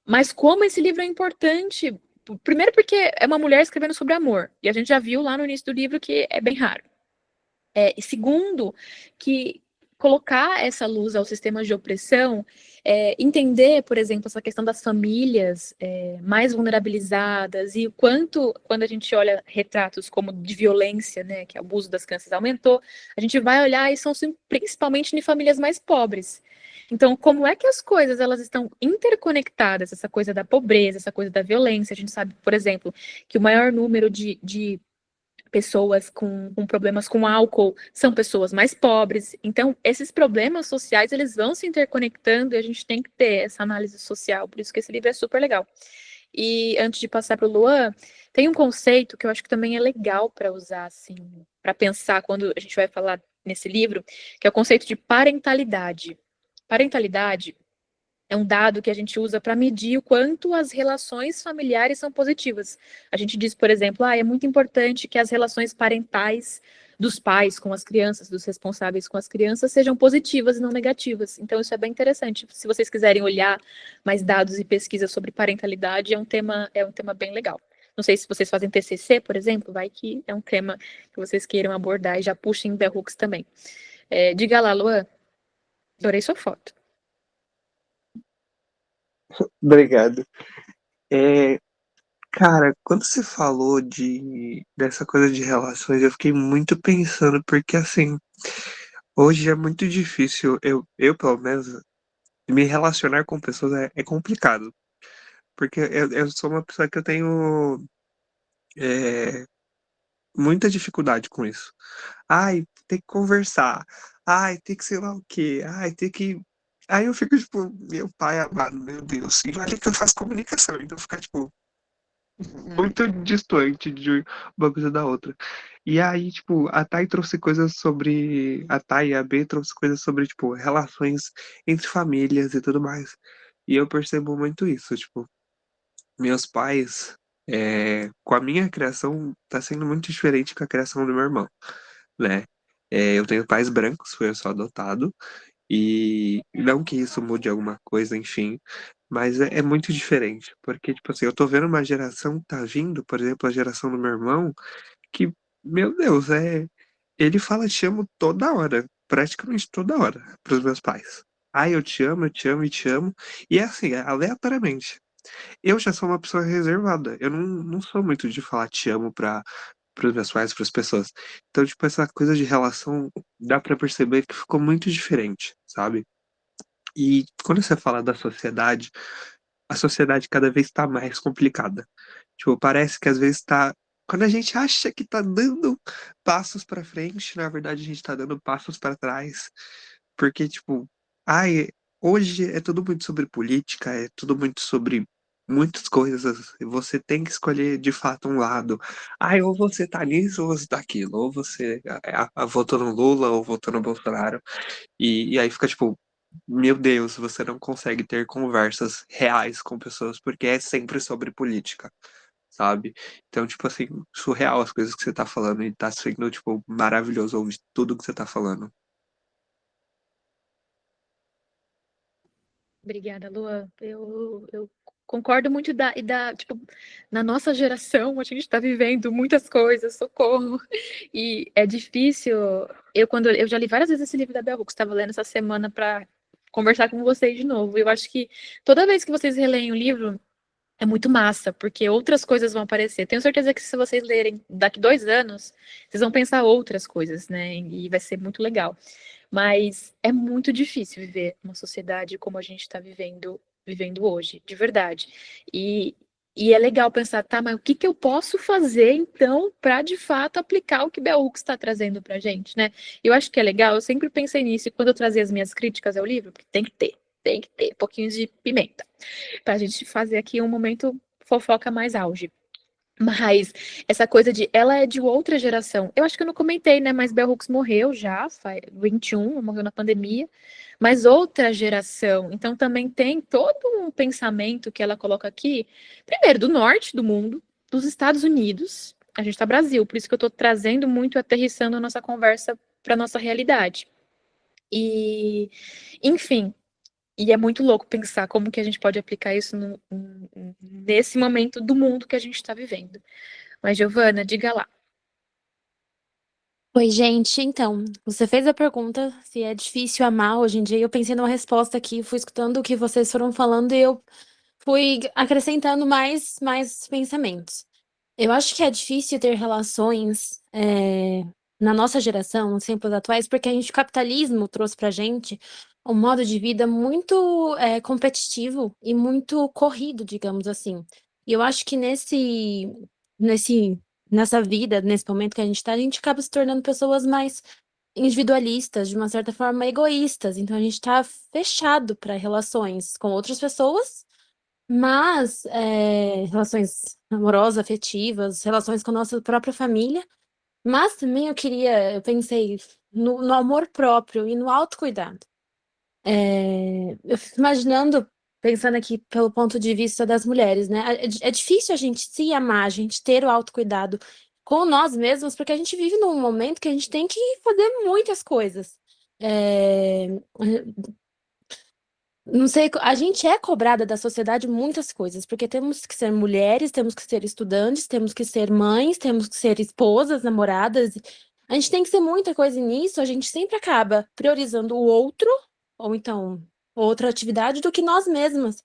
Mas como esse livro é importante, primeiro porque é uma mulher escrevendo sobre amor, e a gente já viu lá no início do livro que é bem raro. E segundo, que colocar essa luz ao sistema de opressão, entender, por exemplo, essa questão das famílias mais vulnerabilizadas e o quanto, quando a gente olha retratos como de violência, né, que o abuso das crianças aumentou, a gente vai olhar e são principalmente em famílias mais pobres. Então, como é que as coisas elas estão interconectadas, essa coisa da pobreza, essa coisa da violência? A gente sabe, por exemplo, que o maior número de pessoas com problemas com álcool são pessoas mais pobres. Então, esses problemas sociais, eles vão se interconectando e a gente tem que ter essa análise social. Por isso que esse livro é super legal. E antes de passar para o Luan, tem um conceito que eu acho que também é legal para usar, assim, para pensar quando a gente vai falar nesse livro, que é o conceito de parentalidade. Parentalidade é um dado que a gente usa para medir o quanto as relações familiares são positivas. A gente diz, por exemplo, é muito importante que as relações parentais dos pais com as crianças, dos responsáveis com as crianças, sejam positivas e não negativas. Então, isso é bem interessante. Se vocês quiserem olhar mais dados e pesquisas sobre parentalidade, é um tema bem legal. Não sei se vocês fazem TCC, por exemplo, vai que é um tema que vocês queiram abordar e já puxem Bell Hooks também. Diga lá, Luan. Adorei sua foto. Obrigado. Cara, quando você falou dessa coisa de relações, eu fiquei muito pensando, porque assim, hoje é muito difícil, eu pelo menos, me relacionar com pessoas é complicado. Porque eu sou uma pessoa que eu tenho é, muita dificuldade com isso. Ai, tem que conversar. Ai, tem que sei lá o quê. Ai, tem que. Aí eu fico, tipo, meu pai amado, meu Deus. E olha que eu faço comunicação, então fica, tipo, muito distante de uma coisa da outra. E aí, tipo, a Thay trouxe coisas sobre. A Thay e a B trouxe coisas sobre, tipo, relações entre famílias e tudo mais. E eu percebo muito isso, tipo, meus pais, com a minha criação, tá sendo muito diferente com a criação do meu irmão, né? Eu tenho pais brancos, fui eu só adotado, e não que isso mude alguma coisa, enfim, mas é muito diferente, porque, tipo assim, eu tô vendo uma geração que tá vindo, por exemplo, a geração do meu irmão, que, meu Deus, ele fala te amo toda hora, praticamente toda hora, pros meus pais. Ai, eu te amo e te amo, e é assim, aleatoriamente. Eu já sou uma pessoa reservada. Eu não sou muito de falar te amo pros meus pais, pras pessoas. Então, tipo, essa coisa de relação, dá pra perceber que ficou muito diferente, sabe? E quando você fala da sociedade, a sociedade cada vez tá mais complicada. Tipo, parece que às vezes tá. Quando a gente acha que tá dando passos pra frente, na verdade a gente tá dando passos pra trás. Porque, tipo, ai, hoje é tudo muito sobre política, é tudo muito sobre muitas coisas. Você tem que escolher de fato um lado. Ai, ou você tá nisso ou você tá aquilo. Ou você votou no Lula ou votou no Bolsonaro. E aí fica tipo, meu Deus, você não consegue ter conversas reais com pessoas porque é sempre sobre política, sabe? Então, tipo assim, surreal as coisas que você tá falando e tá sendo, tipo, maravilhoso ouvir tudo que você tá falando. Obrigada, Luan. Eu concordo muito tipo, na nossa geração a gente está vivendo muitas coisas, socorro. E é difícil. Eu já li várias vezes esse livro da Bell Hooks, estava lendo essa semana para conversar com vocês de novo. Eu acho que toda vez que vocês releem o livro, é muito massa, porque outras coisas vão aparecer. Tenho certeza que se vocês lerem daqui 2 anos, vocês vão pensar outras coisas, né? E vai ser muito legal. Mas é muito difícil viver uma sociedade como a gente está vivendo hoje, de verdade. E é legal pensar, tá, mas o que eu posso fazer, então, para de fato aplicar o que Bell Hooks está trazendo para a gente, né? Eu acho que é legal, eu sempre pensei nisso, e quando eu trazia as minhas críticas ao livro, porque tem que ter um pouquinho de pimenta, para a gente fazer aqui um momento fofoca mais auge. Mas essa coisa de ela é de outra geração. Eu acho que eu não comentei, né? Mas Bell Hooks morreu já, faz 21, morreu na pandemia. Mas outra geração. Então também tem todo um pensamento que ela coloca aqui, primeiro do norte do mundo, dos Estados Unidos. A gente está Brasil, por isso que eu estou trazendo muito, aterrissando a nossa conversa para nossa realidade. E, enfim, e é muito louco pensar como que a gente pode aplicar isso nesse momento do mundo que a gente está vivendo. Mas, Giovana, diga lá. Oi, gente. Então, você fez a pergunta se é difícil amar hoje em dia. Eu pensei numa resposta aqui, fui escutando o que vocês foram falando e eu fui acrescentando mais pensamentos. Eu acho que é difícil ter relações na nossa geração, nos tempos atuais, porque o capitalismo trouxe pra gente um modo de vida muito competitivo e muito corrido, digamos assim. E eu acho que nessa vida, nesse momento que a gente tá, a gente acaba se tornando pessoas mais individualistas, de uma certa forma egoístas. Então a gente tá fechado para relações com outras pessoas, mas relações amorosas, afetivas, relações com a nossa própria família. Mas também eu pensei no amor próprio e no autocuidado. Eu fico imaginando, pensando aqui pelo ponto de vista das mulheres, né? É difícil a gente se amar, a gente ter o autocuidado com nós mesmos, porque a gente vive num momento que a gente tem que fazer muitas coisas. É, Não sei, a gente é cobrada da sociedade muitas coisas, porque temos que ser mulheres, temos que ser estudantes, temos que ser mães, temos que ser esposas, namoradas. A gente tem que ser muita coisa e nisso, a gente sempre acaba priorizando o outro, ou então outra atividade, do que nós mesmas.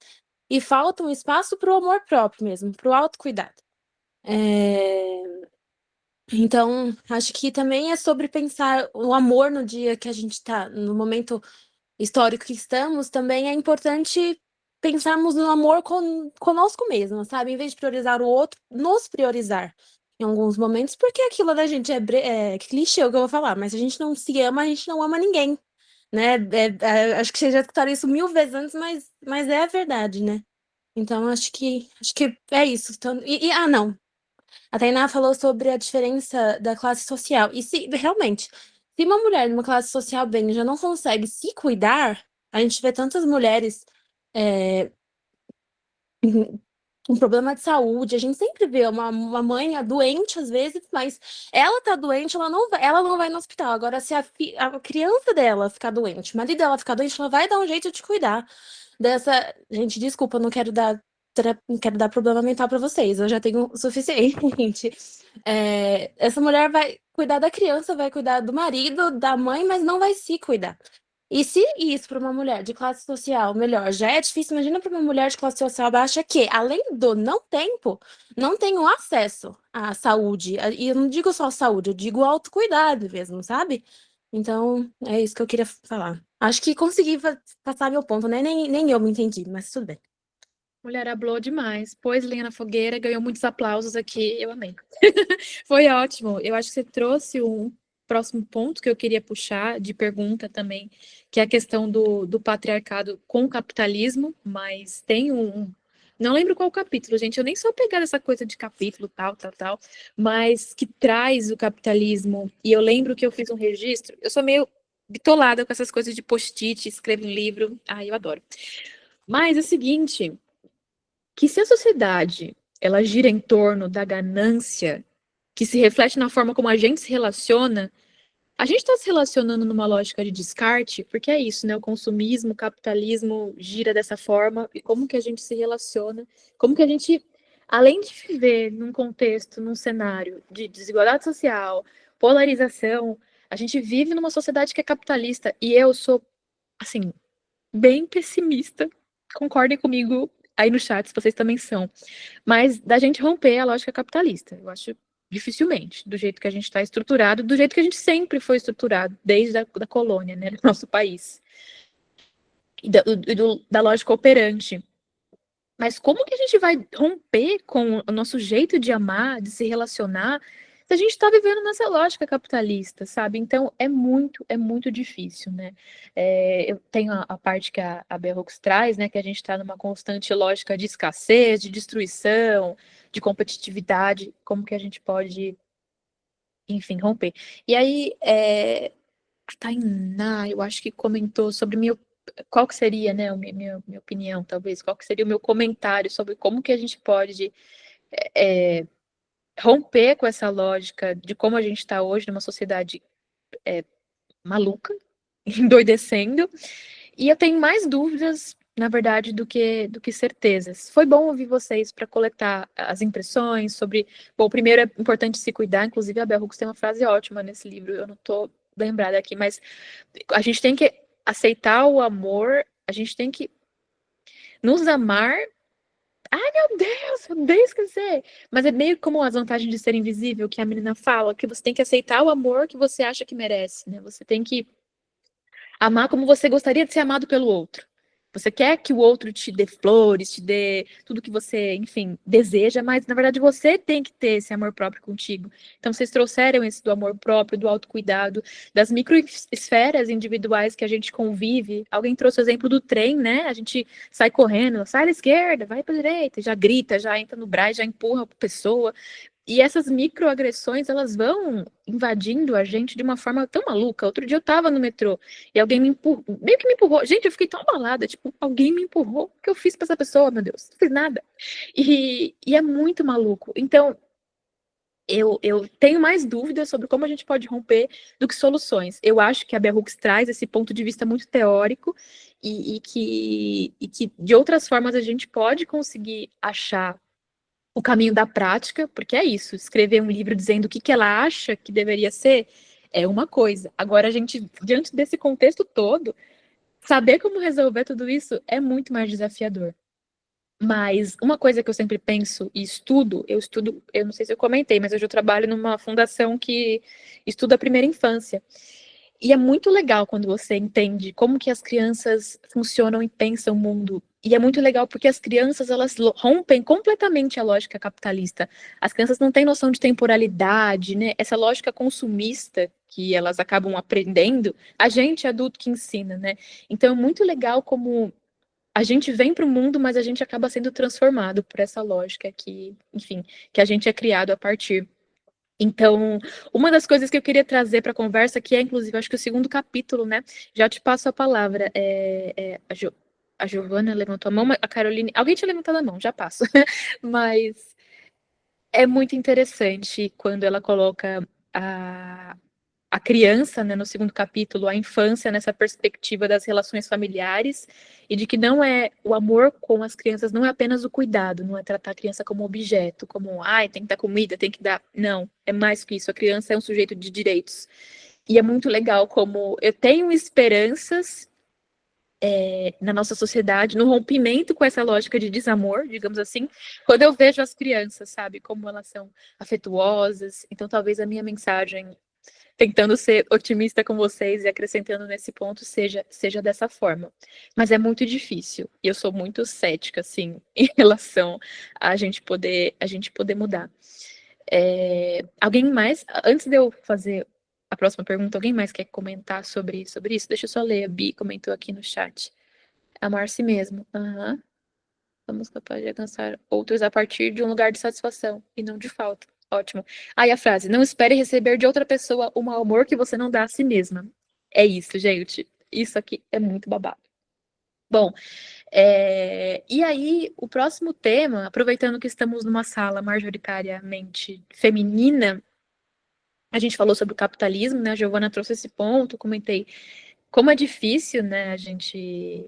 E falta um espaço para o amor próprio mesmo, para o autocuidado. Então, acho que também é sobre pensar o amor no dia que a gente está, no momento histórico que estamos, também é importante pensarmos no amor conosco mesmo, sabe? Em vez de priorizar o outro, nos priorizar em alguns momentos, porque aquilo da gente é clichê o que eu vou falar, mas se a gente não se ama, a gente não ama ninguém, né? Acho que vocês já escutaram isso 1000 vezes antes, mas é a verdade, né? Então, acho que é isso. Então, não. A Tainá falou sobre a diferença da classe social. E se realmente, se uma mulher de uma classe social bem já não consegue se cuidar, a gente vê tantas mulheres com problema de saúde. A gente sempre vê uma mãe doente às vezes, mas ela tá doente, ela não vai no hospital. Agora, se a criança dela ficar doente, o marido dela ficar doente, ela vai dar um jeito de cuidar dessa. Gente, desculpa, eu não quero dar problema mental para vocês, eu já tenho o suficiente. Essa mulher vai cuidar da criança, vai cuidar do marido, da mãe, mas não vai se cuidar. E se isso para uma mulher de classe social melhor já é difícil, imagina para uma mulher de classe social baixa que, além do não tem o acesso à saúde. E eu não digo só saúde, eu digo autocuidado mesmo, sabe? Então, é isso que eu queria falar. Acho que consegui passar meu ponto, né? Nem eu me entendi, mas tudo bem. Mulher hablou demais, pôs lenha na fogueira, ganhou muitos aplausos aqui, eu amei. Foi ótimo. Eu acho que você trouxe um próximo ponto que eu queria puxar de pergunta também, que é a questão do patriarcado com o capitalismo, mas tem não lembro qual capítulo, gente, eu nem sou pegada essa coisa de capítulo, tal, mas que traz o capitalismo, e eu lembro que eu fiz um registro, eu sou meio bitolada com essas coisas de post-it, escrevo um livro, eu adoro. Mas é o seguinte, que se a sociedade ela gira em torno da ganância, que se reflete na forma como a gente se relaciona, A gente está se relacionando numa lógica de descarte, porque é isso, né? O consumismo, o capitalismo gira dessa forma, e como que a gente se relaciona, como que a gente, além de viver num contexto, num cenário de desigualdade social, polarização, a gente vive numa sociedade que é capitalista, e eu sou, assim, bem pessimista, concordem comigo aí no chat, se vocês também são, mas da gente romper a lógica capitalista, eu acho dificilmente, do jeito que a gente está estruturado, do jeito que a gente sempre foi estruturado, desde da colônia, né, do nosso país, e da lógica operante. Mas como que a gente vai romper com o nosso jeito de amar, de se relacionar, se a gente está vivendo nessa lógica capitalista, sabe? Então é muito difícil, né? Eu tenho a parte que a Bell Hooks traz, né? Que a gente está numa constante lógica de escassez, de destruição, de competitividade, como que a gente pode, enfim, romper. E aí, a Tainá, eu acho que comentou sobre qual que seria, né, a minha opinião, talvez, qual que seria o meu comentário sobre como que a gente pode romper com essa lógica de como a gente está hoje numa sociedade maluca, endoidecendo, e eu tenho mais dúvidas, na verdade, do que certezas. Foi bom ouvir vocês para coletar as impressões sobre... Bom, primeiro é importante se cuidar, inclusive a Bell Hooks tem uma frase ótima nesse livro, eu não estou lembrada aqui, mas a gente tem que aceitar o amor, a gente tem que nos amar. Ai, meu Deus, eu odeio esquecer. Mas é meio como as vantagens de ser invisível, que a menina fala, que você tem que aceitar o amor que você acha que merece, né? Você tem que amar como você gostaria de ser amado pelo outro. Você quer que o outro te dê flores, te dê tudo que você, enfim, deseja, mas na verdade você tem que ter esse amor próprio contigo. Então vocês trouxeram esse do amor próprio, do autocuidado, das microesferas individuais que a gente convive. Alguém trouxe o exemplo do trem, né? A gente sai correndo, sai da esquerda, vai para a direita, já grita, já entra no braço, já empurra a pessoa. E essas microagressões, elas vão invadindo a gente de uma forma tão maluca. Outro dia eu tava no metrô e alguém me empurrou, meio que me empurrou. Gente, eu fiquei tão abalada, tipo, alguém me empurrou. O que eu fiz pra essa pessoa, meu Deus? Não fiz nada. E é muito maluco. Então, eu tenho mais dúvidas sobre como a gente pode romper do que soluções. Eu acho que a Bell Hooks traz esse ponto de vista muito teórico e que de outras formas a gente pode conseguir achar o caminho da prática, porque é isso, escrever um livro dizendo o que ela acha que deveria ser é uma coisa. Agora, a gente, diante desse contexto todo, saber como resolver tudo isso é muito mais desafiador. Mas uma coisa que eu sempre penso e eu não sei se eu comentei, mas hoje eu trabalho numa fundação que estuda a primeira infância. E é muito legal quando você entende como que as crianças funcionam e pensam o mundo. E é muito legal porque as crianças, elas rompem completamente a lógica capitalista. As crianças não têm noção de temporalidade, né? Essa lógica consumista que elas acabam aprendendo, a gente, adulto, que ensina, né? Então é muito legal como a gente vem para o mundo, mas a gente acaba sendo transformado por essa lógica que, enfim, que a gente é criado a partir. Então, uma das coisas que eu queria trazer para a conversa, que é, inclusive, acho que o segundo capítulo, né? Já te passo a palavra. A Giovana levantou a mão, a Caroline... Alguém tinha levantado a mão, já passo. Mas é muito interessante quando ela coloca a criança, né, no segundo capítulo, a infância nessa perspectiva das relações familiares e de que não é o amor com as crianças, não é apenas o cuidado, não é tratar a criança como objeto, como, ai, tem que dar comida, tem que dar. Não, é mais que isso. A criança é um sujeito de direitos. E é muito legal como eu tenho esperanças na nossa sociedade, no rompimento com essa lógica de desamor, digamos assim, quando eu vejo as crianças, sabe, como elas são afetuosas. Então, talvez a minha mensagem, tentando ser otimista com vocês e acrescentando nesse ponto, seja dessa forma. Mas é muito difícil. E eu sou muito cética, assim, em relação a gente poder mudar. Alguém mais? Antes de eu fazer a próxima pergunta, alguém mais quer comentar sobre isso? Deixa eu só ler. A Bi comentou aqui no chat. Amar-se mesmo. Uhum. Somos capazes de alcançar outros a partir de um lugar de satisfação e não de falta. Ótimo. Aí a frase: não espere receber de outra pessoa um amor que você não dá a si mesma. É isso, gente. Isso aqui é muito babado. Bom, e aí o próximo tema, aproveitando que estamos numa sala majoritariamente feminina, A gente falou sobre o capitalismo, né? A Giovana trouxe esse ponto, comentei como é difícil, né, a gente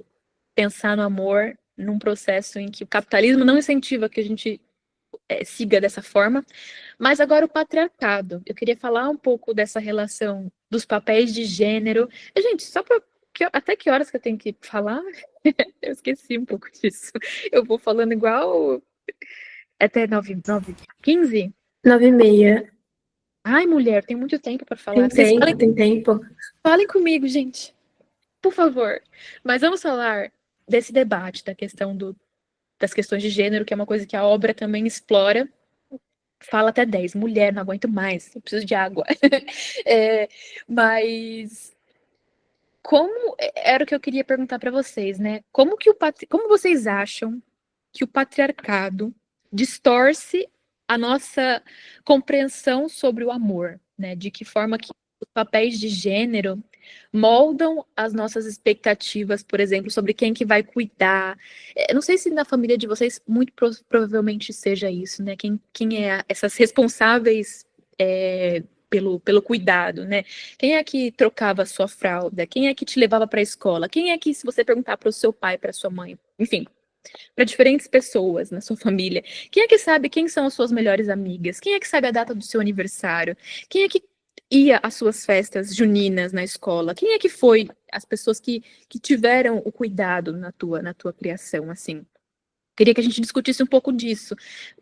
pensar no amor num processo em que o capitalismo não incentiva que a gente siga dessa forma. Mas agora o patriarcado. Eu queria falar um pouco dessa relação dos papéis de gênero. Gente, só para até que horas que eu tenho que falar? Eu esqueci um pouco disso. Eu vou falando igual até 9h15? 9h30. Ai, mulher, tem muito tempo para falar. Tem tempo. Falem comigo, gente. Por favor. Mas vamos falar desse debate, da questão das questões de gênero, que é uma coisa que a obra também explora. Fala até 10. Mulher, não aguento mais. Eu preciso de água. Mas como era o que eu queria perguntar para vocês, né? Como vocês acham que o patriarcado distorce a nossa compreensão sobre o amor, né? De que forma que os papéis de gênero moldam as nossas expectativas, por exemplo, sobre quem que vai cuidar. Não sei se na família de vocês muito provavelmente seja isso, né? Quem é essas responsáveis pelo cuidado, né? Quem é que trocava a sua fralda? Quem é que te levava para a escola? Quem é que, se você perguntar para o seu pai, para sua mãe, enfim, para diferentes pessoas na sua família, quem é que sabe quem são as suas melhores amigas? Quem é que sabe a data do seu aniversário? Quem é que ia às suas festas juninas na escola? Quem é que foi as pessoas que tiveram o cuidado na tua criação, assim? Queria que a gente discutisse um pouco disso,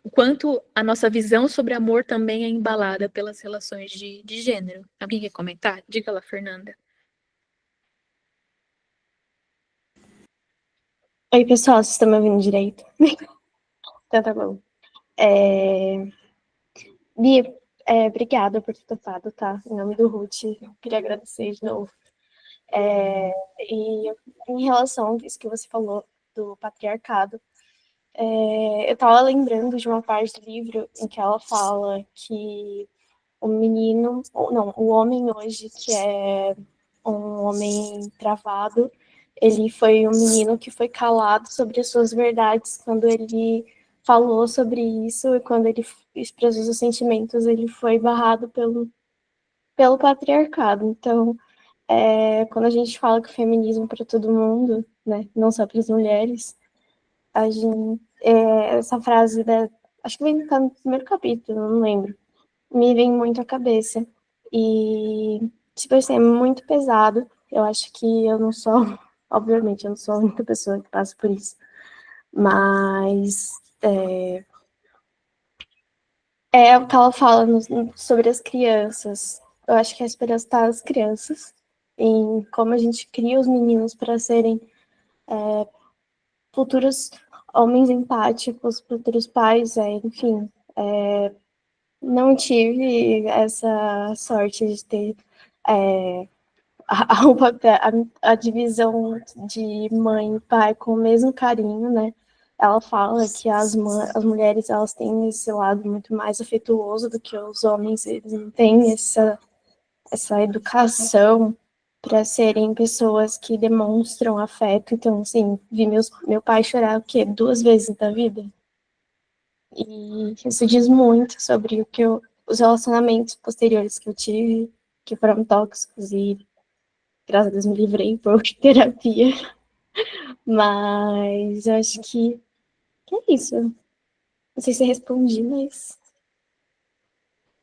o quanto a nossa visão sobre amor também é embalada pelas relações de gênero. Alguém quer comentar? Diga lá, Fernanda. Oi, pessoal, vocês estão me ouvindo direito? Então tá bom. Bia, obrigada por ter topado, tá? Em nome do Ruth, queria agradecer de novo. E em relação a isso que você falou do patriarcado, eu estava lembrando de uma parte do livro em que ela fala que o homem hoje, que é um homem travado, ele foi um menino que foi calado sobre as suas verdades quando ele falou sobre isso, e quando ele expressou seus sentimentos, ele foi barrado pelo patriarcado. Então, quando a gente fala que o feminismo é para todo mundo, né, não só para as mulheres, essa frase, acho que vem no primeiro capítulo, não lembro, me vem muito à cabeça. E, tipo assim, é muito pesado. Eu acho que eu não sou, obviamente, eu não sou a única pessoa que passa por isso. Mas é o que ela fala sobre as crianças. Eu acho que a esperança está nas crianças, em como a gente cria os meninos para serem futuros homens empáticos, futuros pais, enfim. Não tive essa sorte de ter a divisão de mãe e pai com o mesmo carinho, né? Ela fala que as mulheres, elas têm esse lado muito mais afetuoso do que os homens, eles não têm essa educação para serem pessoas que demonstram afeto. Então, assim, vi meu pai chorar, 2 vezes na vida? E isso diz muito sobre os relacionamentos posteriores que eu tive, que foram tóxicos, e graças a Deus me livrei por terapia. Mas eu acho que é isso. Não sei se eu respondi, mas...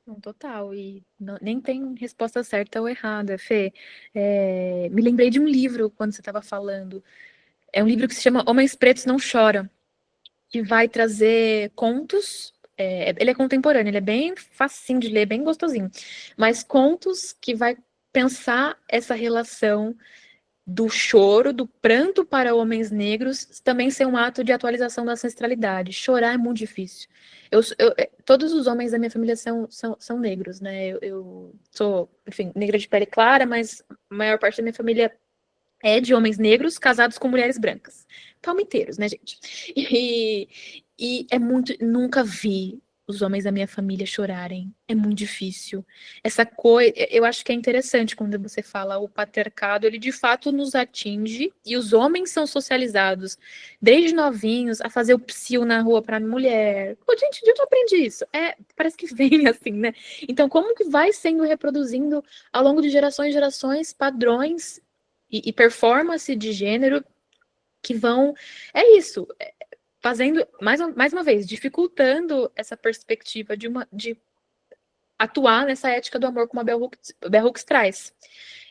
Não, total, e nem tem resposta certa ou errada, Fê. Me lembrei de um livro quando você estava falando. É um livro que se chama Homens Pretos Não Choram, que vai trazer contos. Ele é contemporâneo, ele é bem facinho de ler, bem gostosinho. Mas contos que vai pensar essa relação do choro, do pranto para homens negros, também ser um ato de atualização da ancestralidade. Chorar é muito difícil. Todos os homens da minha família são negros, né? Eu sou, enfim, negra de pele clara, mas a maior parte da minha família é de homens negros casados com mulheres brancas. Palmiteiros, né, gente? E é muito... Nunca vi os homens da minha família chorarem. É muito difícil. Essa coisa, eu acho que é interessante quando você fala o patriarcado, ele de fato nos atinge e os homens são socializados desde novinhos a fazer o psiu na rua para mulher. Pô, gente, de onde eu aprendi isso? Parece que vem assim, né? Então, como que vai sendo reproduzindo ao longo de gerações e gerações padrões e performance de gênero que vão. É isso. Fazendo, mais uma vez, dificultando essa perspectiva de atuar nessa ética do amor como a Bell Hooks traz.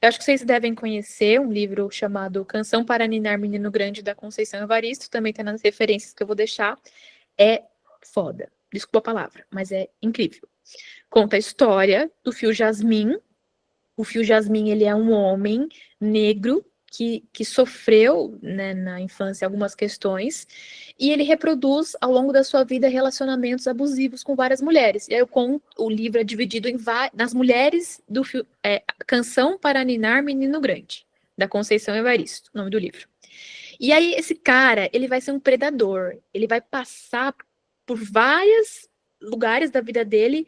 Eu acho que vocês devem conhecer um livro chamado Canção para Ninar Menino Grande, da Conceição Evaristo, também tem nas referências que eu vou deixar. É foda, desculpa a palavra, mas é incrível. Conta a história do Fio Jasmin. O Fio Jasmin, ele é um homem negro que sofreu, né, na infância algumas questões, e ele reproduz ao longo da sua vida relacionamentos abusivos com várias mulheres. E aí o livro é dividido nas mulheres do Canção para Ninar Menino Grande, da Conceição Evaristo, nome do livro. E aí esse cara, ele vai ser um predador, ele vai passar por vários lugares da vida dele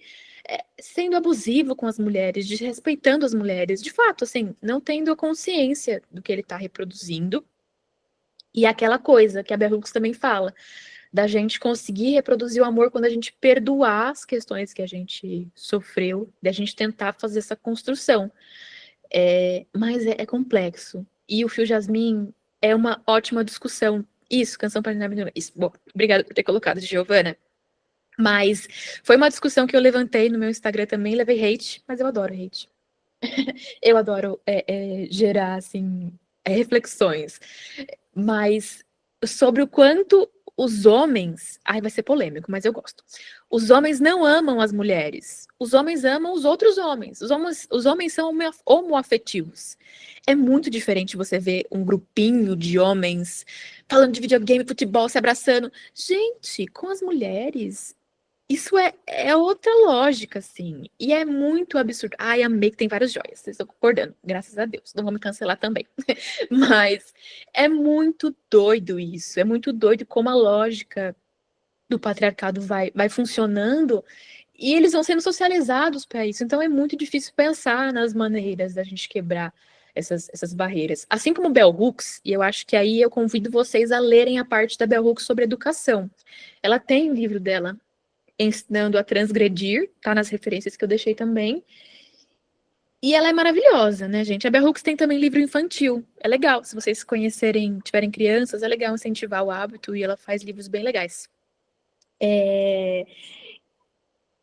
sendo abusivo com as mulheres, desrespeitando as mulheres, de fato, assim, não tendo a consciência do que ele está reproduzindo. E aquela coisa que a Bell Hooks também fala, da gente conseguir reproduzir o amor quando a gente perdoar as questões que a gente sofreu, da gente tentar fazer essa construção. Mas é complexo. E o Fio Jasmin é uma ótima discussão. Isso, Canção para Ninar Menino. Isso, bom, obrigada por ter colocado, Giovana. Mas foi uma discussão que eu levantei no meu Instagram também, levei hate, mas eu adoro hate. Eu adoro gerar, assim, reflexões. Mas sobre o quanto os homens... Ai, vai ser polêmico, mas eu gosto. Os homens não amam as mulheres. Os homens amam os outros homens. Os homens são homoafetivos. É muito diferente você ver um grupinho de homens falando de videogame, futebol, se abraçando. Gente, com as mulheres... Isso é outra lógica, assim. E é muito absurdo. Ai, amei que tem várias joias. Vocês estão concordando, graças a Deus. Não vou me cancelar também. Mas é muito doido isso. É muito doido como a lógica do patriarcado vai funcionando e eles vão sendo socializados para isso. Então é muito difícil pensar nas maneiras da gente quebrar essas barreiras. Assim como Bell Hooks, e eu acho que aí eu convido vocês a lerem a parte da Bell Hooks sobre educação. Ela tem o livro dela, Ensinando a Transgredir, tá nas referências que eu deixei também. E ela é maravilhosa, né, gente? A Bell Hooks tem também livro infantil. É legal, se vocês conhecerem, tiverem crianças, é legal incentivar o hábito, e ela faz livros bem legais.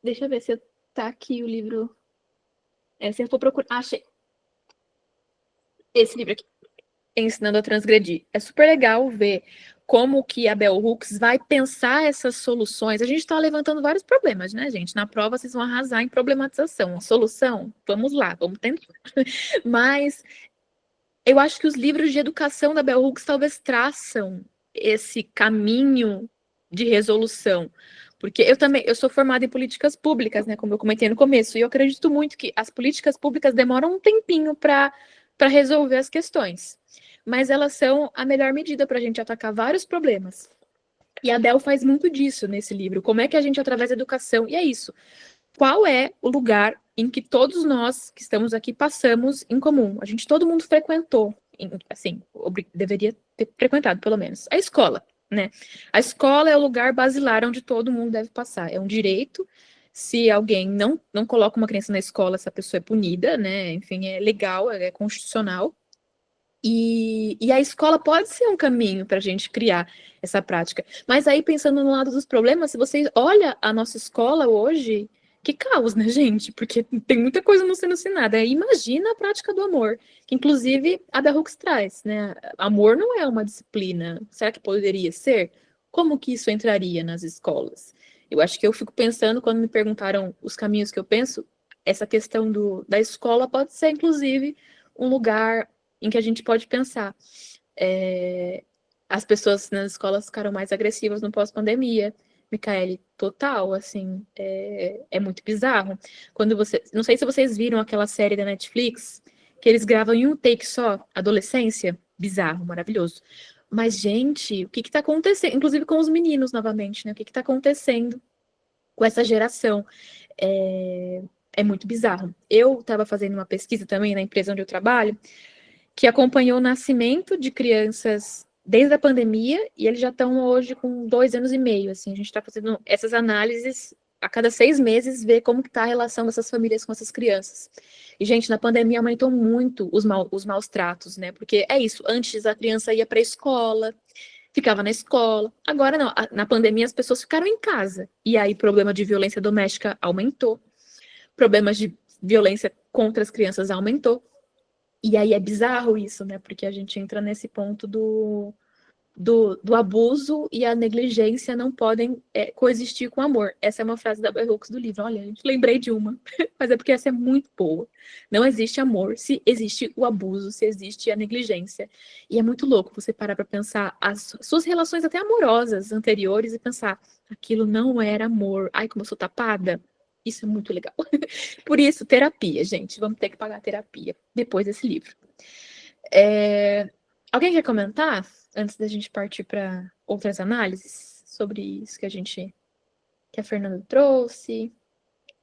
Deixa eu ver se tá aqui o livro. Se eu for procurar... Achei. Esse livro aqui, Ensinando a Transgredir. É super legal ver como que a Bell Hooks vai pensar essas soluções. A gente está levantando vários problemas, né, gente? Na prova, vocês vão arrasar em problematização. A solução, vamos lá, vamos tentar. Mas eu acho que os livros de educação da Bell Hooks talvez traçam esse caminho de resolução. Porque eu sou formada em políticas públicas, né, como eu comentei no começo, e eu acredito muito que as políticas públicas demoram um tempinho para resolver as questões. Mas elas são a melhor medida para a gente atacar vários problemas. E a Bell faz muito disso nesse livro. Como é que a gente, através da educação... E é isso. Qual é o lugar em que todos nós que estamos aqui passamos em comum? Todo mundo frequentou, assim, deveria ter frequentado, pelo menos. A escola, né? A escola é o lugar basilar onde todo mundo deve passar. É um direito. Se alguém não coloca uma criança na escola, essa pessoa é punida, né? Enfim, é legal, é constitucional. E a escola pode ser um caminho para a gente criar essa prática. Mas aí, pensando no lado dos problemas, se você olha a nossa escola hoje, que caos, né, gente? Porque tem muita coisa não sendo ensinada. Imagina a prática do amor, que inclusive a Bell Hooks traz, né? Amor não é uma disciplina. Será que poderia ser? Como que isso entraria nas escolas? Eu acho que eu fico pensando, quando me perguntaram os caminhos que eu penso, essa questão da escola pode ser, inclusive, um lugar em que a gente pode pensar. As pessoas nas escolas ficaram mais agressivas no pós-pandemia. Micaele, total, assim, é muito bizarro. Não sei se vocês viram aquela série da Netflix, que eles gravam em um take só, adolescência, bizarro, maravilhoso. Mas, gente, o que está acontecendo? Inclusive com os meninos, novamente, né? O que está acontecendo com essa geração. É muito bizarro. Eu estava fazendo uma pesquisa também na empresa onde eu trabalho, que acompanhou o nascimento de crianças desde a pandemia, e eles já estão hoje com 2 anos e meio, assim, a gente está fazendo essas análises a cada 6 meses, ver como que está a relação dessas famílias com essas crianças. E, gente, na pandemia aumentou muito os maus tratos, né, porque é isso, antes a criança ia para a escola, ficava na escola, agora não, na pandemia as pessoas ficaram em casa, e aí o problema de violência doméstica aumentou, problemas de violência contra as crianças aumentou. E aí é bizarro isso, né? Porque a gente entra nesse ponto do abuso e a negligência não podem coexistir com o amor. Essa é uma frase da Bell Hooks do livro. Olha, gente, lembrei de uma, mas é porque essa é muito boa. Não existe amor se existe o abuso, se existe a negligência. E é muito louco você parar para pensar as suas relações até amorosas anteriores e pensar, aquilo não era amor. Ai, como eu sou tapada. Isso é muito legal. Por isso, terapia, gente. Vamos ter que pagar terapia depois desse livro. Alguém quer comentar, antes da gente partir para outras análises, sobre isso que a Fernanda trouxe?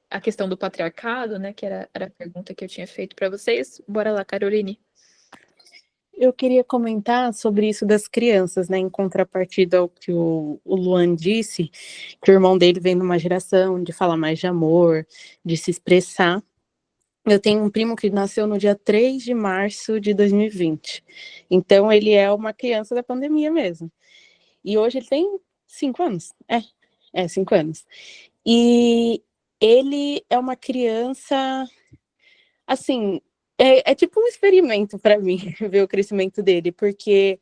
A questão do patriarcado, né? Que era a pergunta que eu tinha feito para vocês. Bora lá, Caroline. Eu queria comentar sobre isso das crianças, né, em contrapartida ao que o Luan disse, que o irmão dele vem de uma geração de falar mais de amor, de se expressar. Eu tenho um primo que nasceu no dia 3 de março de 2020, então ele é uma criança da pandemia mesmo. E hoje ele tem 5 anos, 5 anos. E ele é uma criança, assim... É tipo um experimento para mim, ver o crescimento dele, porque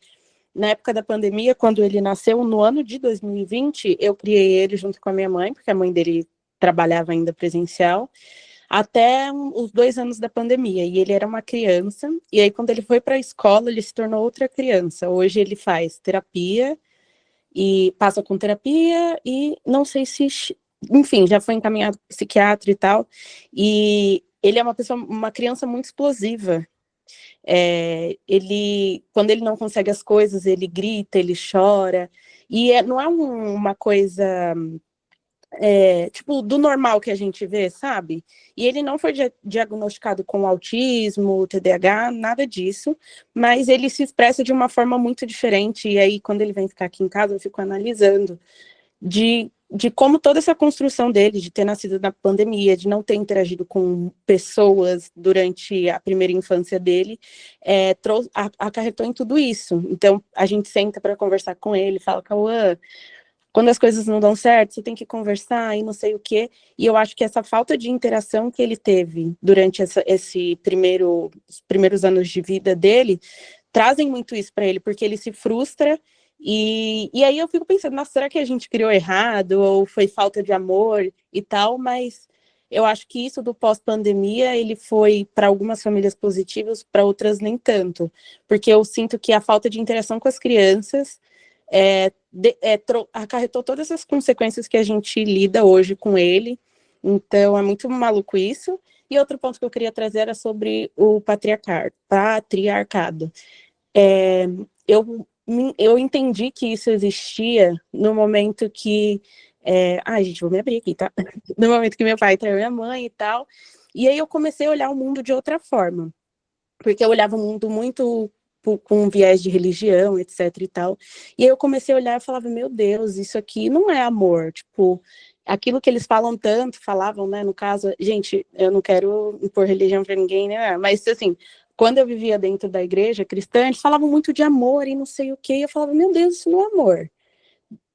na época da pandemia, quando ele nasceu, no ano de 2020, eu criei ele junto com a minha mãe, porque a mãe dele trabalhava ainda presencial, até os 2 anos da pandemia, e ele era uma criança, e aí quando ele foi para a escola, ele se tornou outra criança. Hoje ele faz terapia, e passa com terapia, e não sei se... Enfim, já foi encaminhado para psiquiatra e tal, e... Ele é uma criança muito explosiva. Quando ele não consegue as coisas, ele grita, ele chora. E não é uma coisa tipo do normal que a gente vê, sabe? E ele não foi diagnosticado com autismo, TDAH, nada disso. Mas ele se expressa de uma forma muito diferente. E aí, quando ele vem ficar aqui em casa, eu fico analisando de como toda essa construção dele, de ter nascido na pandemia, de não ter interagido com pessoas durante a primeira infância dele, acarretou em tudo isso. Então, a gente senta para conversar com ele, fala, Cauã, quando as coisas não dão certo, você tem que conversar e não sei o quê. E eu acho que essa falta de interação que ele teve durante os primeiros anos de vida dele, trazem muito isso para ele, porque ele se frustra. E aí eu fico pensando, nossa, será que a gente criou errado, ou foi falta de amor e tal, mas eu acho que isso do pós-pandemia, ele foi para algumas famílias positivas, para outras nem tanto, porque eu sinto que a falta de interação com as crianças acarretou todas as consequências que a gente lida hoje com ele, então é muito maluco isso. E outro ponto que eu queria trazer era sobre o patriarcado. Eu entendi que isso existia no momento que... gente, vou me abrir aqui, tá? No momento que meu pai traiu minha mãe e tal. E aí eu comecei a olhar o mundo de outra forma. Porque eu olhava o mundo muito com um viés de religião, etc e tal. E aí eu comecei a olhar e falava, meu Deus, isso aqui não é amor. Tipo, aquilo que eles falavam, né? No caso, gente, eu não quero impor religião para ninguém, né? Mas, assim... Quando eu vivia dentro da igreja cristã, eles falavam muito de amor e não sei o quê. E eu falava, meu Deus, isso não é amor.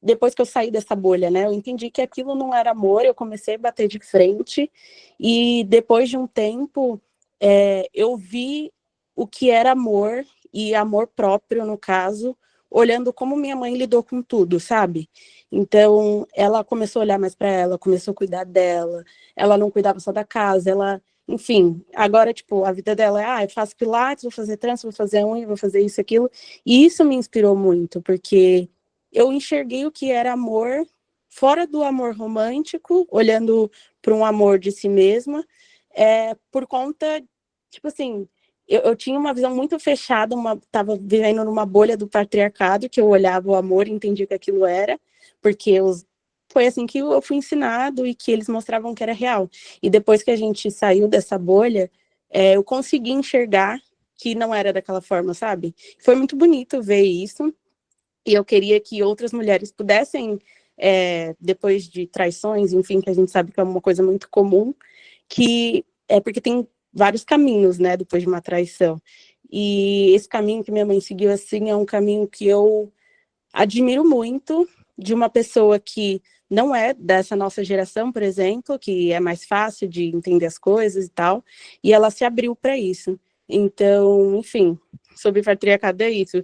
Depois que eu saí dessa bolha, né? Eu entendi que aquilo não era amor, eu comecei a bater de frente. E depois de um tempo, eu vi o que era amor, e amor próprio, no caso, olhando como minha mãe lidou com tudo, sabe? Então, ela começou a olhar mais para ela, começou a cuidar dela. Ela não cuidava só da casa, enfim, agora, tipo, a vida dela eu faço pilates, vou fazer trança, vou fazer unha, vou fazer isso, aquilo. E isso me inspirou muito, porque eu enxerguei o que era amor fora do amor romântico, olhando para um amor de si mesma, por conta, tipo assim, eu tinha uma visão muito fechada, estava vivendo numa bolha do patriarcado, que eu olhava o amor e entendia que aquilo era, porque foi assim que eu fui ensinado e que eles mostravam que era real. E depois que a gente saiu dessa bolha, eu consegui enxergar que não era daquela forma, sabe? Foi muito bonito ver isso. E eu queria que outras mulheres pudessem, depois de traições, enfim, que a gente sabe que é uma coisa muito comum, que é porque tem vários caminhos, né, depois de uma traição. E esse caminho que minha mãe seguiu, assim, é um caminho que eu admiro muito, de uma pessoa que não é dessa nossa geração, por exemplo, que é mais fácil de entender as coisas e tal, e ela se abriu para isso. Então, enfim, sobre patriarcado é isso.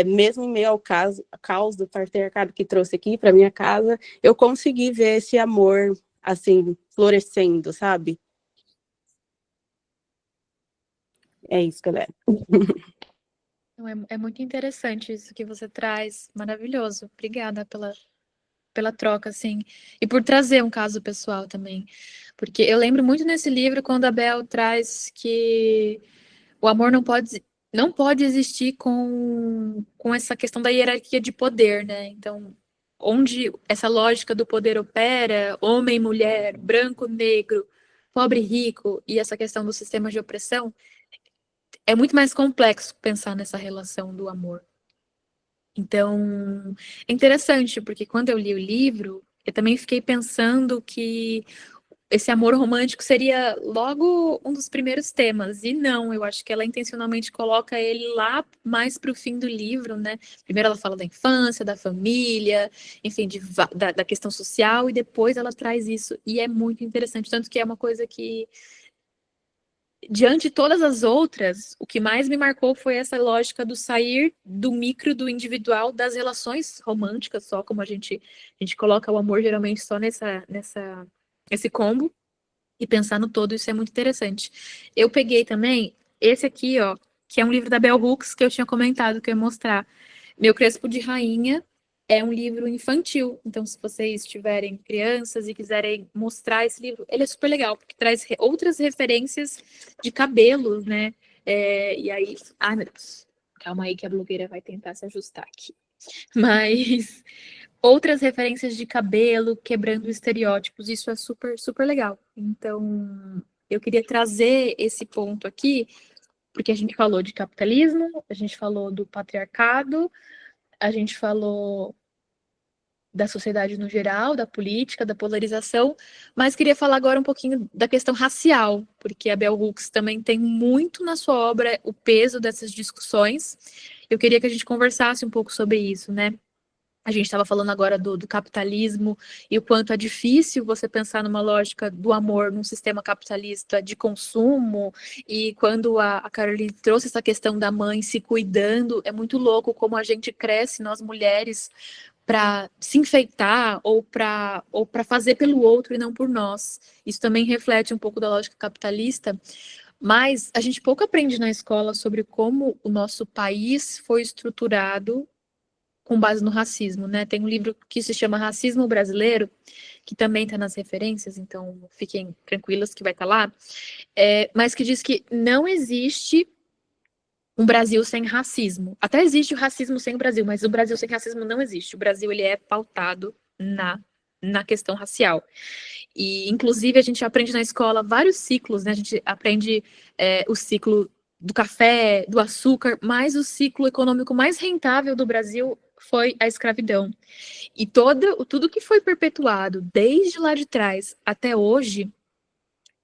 Mesmo em meio ao caos do patriarcado que trouxe aqui para minha casa, eu consegui ver esse amor, assim, florescendo, sabe? É isso, galera. É muito interessante isso que você traz, maravilhoso. Obrigada pela troca, assim, e por trazer um caso pessoal também. Porque eu lembro muito nesse livro quando a Bel traz que o amor não pode existir com essa questão da hierarquia de poder, né? Então, onde essa lógica do poder opera, homem, mulher, branco, negro, pobre, rico, e essa questão do sistema de opressão, é muito mais complexo pensar nessa relação do amor. Então, é interessante, porque quando eu li o livro, eu também fiquei pensando que esse amor romântico seria logo um dos primeiros temas. E não, eu acho que ela intencionalmente coloca ele lá mais para o fim do livro, né? Primeiro ela fala da infância, da família, enfim, da questão social, e depois ela traz isso. E é muito interessante, tanto que é uma coisa que, diante de todas as outras, o que mais me marcou foi essa lógica do sair do micro, do individual, das relações românticas, só como a gente coloca o amor geralmente só esse combo, e pensar no todo, isso é muito interessante. Eu peguei também esse aqui, ó, que é um livro da Bell Hooks, que eu tinha comentado, que eu ia mostrar. Meu Crespo de Rainha é um livro infantil, então se vocês tiverem crianças e quiserem mostrar esse livro, ele é super legal, porque traz outras referências de cabelos, né? E aí, ai meu Deus, calma aí que a blogueira vai tentar se ajustar aqui. Mas outras referências de cabelo, quebrando estereótipos, isso é super, super legal. Então, eu queria trazer esse ponto aqui, porque a gente falou de capitalismo, a gente falou do patriarcado, a gente falou da sociedade no geral, da política, da polarização, mas queria falar agora um pouquinho da questão racial, porque a Bell Hooks também tem muito na sua obra o peso dessas discussões. Eu queria que a gente conversasse um pouco sobre isso, né? A gente estava falando agora do capitalismo e o quanto é difícil você pensar numa lógica do amor num sistema capitalista de consumo. E quando a Caroline trouxe essa questão da mãe se cuidando, é muito louco como a gente cresce, nós mulheres, para se enfeitar ou para fazer pelo outro e não por nós. Isso também reflete um pouco da lógica capitalista. Mas a gente pouco aprende na escola sobre como o nosso país foi estruturado com base no racismo, né? Tem um livro que se chama Racismo Brasileiro, que também está nas referências, então fiquem tranquilas que vai estar lá, mas que diz que não existe um Brasil sem racismo. Até existe o racismo sem o Brasil, mas o Brasil sem racismo não existe. O Brasil, ele é pautado na questão racial. E, inclusive, a gente aprende na escola vários ciclos, né? A gente aprende o ciclo do café, do açúcar, mas o ciclo econômico mais rentável do Brasil foi a escravidão. E tudo que foi perpetuado desde lá de trás até hoje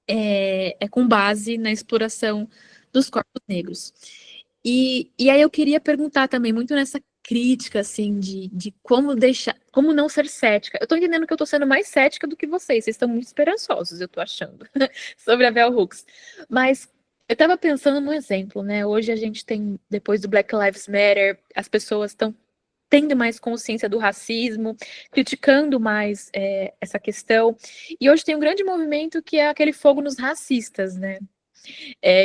é com base na exploração dos corpos negros. E aí eu queria perguntar também, muito nessa crítica, assim, de como não ser cética. Eu tô entendendo que eu tô sendo mais cética do que vocês estão muito esperançosos, eu tô achando, sobre a Bell Hooks. Mas eu tava pensando num exemplo, né? Hoje a gente tem, depois do Black Lives Matter, as pessoas estão tendo mais consciência do racismo, criticando mais essa questão. E hoje tem um grande movimento que é aquele fogo nos racistas, né?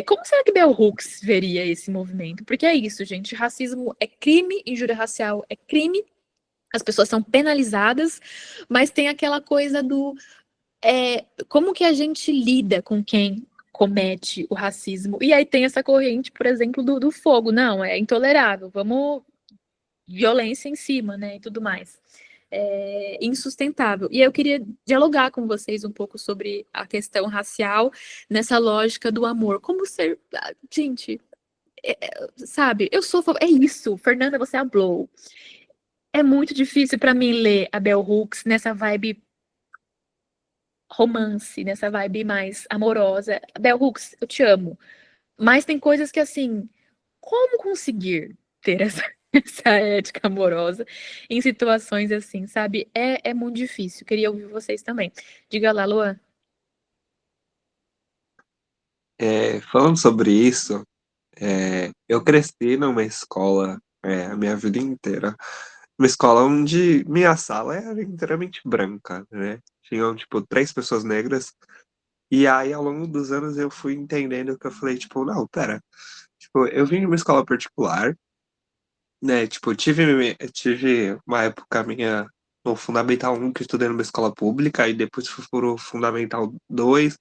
Como será que Bell Hooks veria esse movimento? Porque é isso, gente. Racismo é crime, injúria racial é crime, as pessoas são penalizadas, mas tem aquela coisa do como que a gente lida com quem comete o racismo. E aí tem essa corrente, por exemplo, do fogo. Não, é intolerável, vamos violência em cima, né, e tudo mais. insustentável. E eu queria dialogar com vocês um pouco sobre a questão racial nessa lógica do amor. Como ser... Gente, sabe, eu sou... É isso, Fernanda, você falou. É muito difícil para mim ler a Bell Hooks nessa vibe romance, nessa vibe mais amorosa. Bell Hooks, eu te amo. Mas tem coisas que, assim, como conseguir ter essa ética amorosa em situações assim, sabe? É muito difícil. Queria ouvir vocês também. Diga lá, Luan. Falando sobre isso, eu cresci numa escola a minha vida inteira. Uma escola onde minha sala era inteiramente branca, né? Tinham, tipo, 3 pessoas negras. E aí, ao longo dos anos, eu fui entendendo que eu falei, tipo, não, pera. Tipo, eu vim de uma escola particular, né? Tipo, eu tive uma época minha no Fundamental 1 que eu estudei numa escola pública, e depois fui pro Fundamental 2,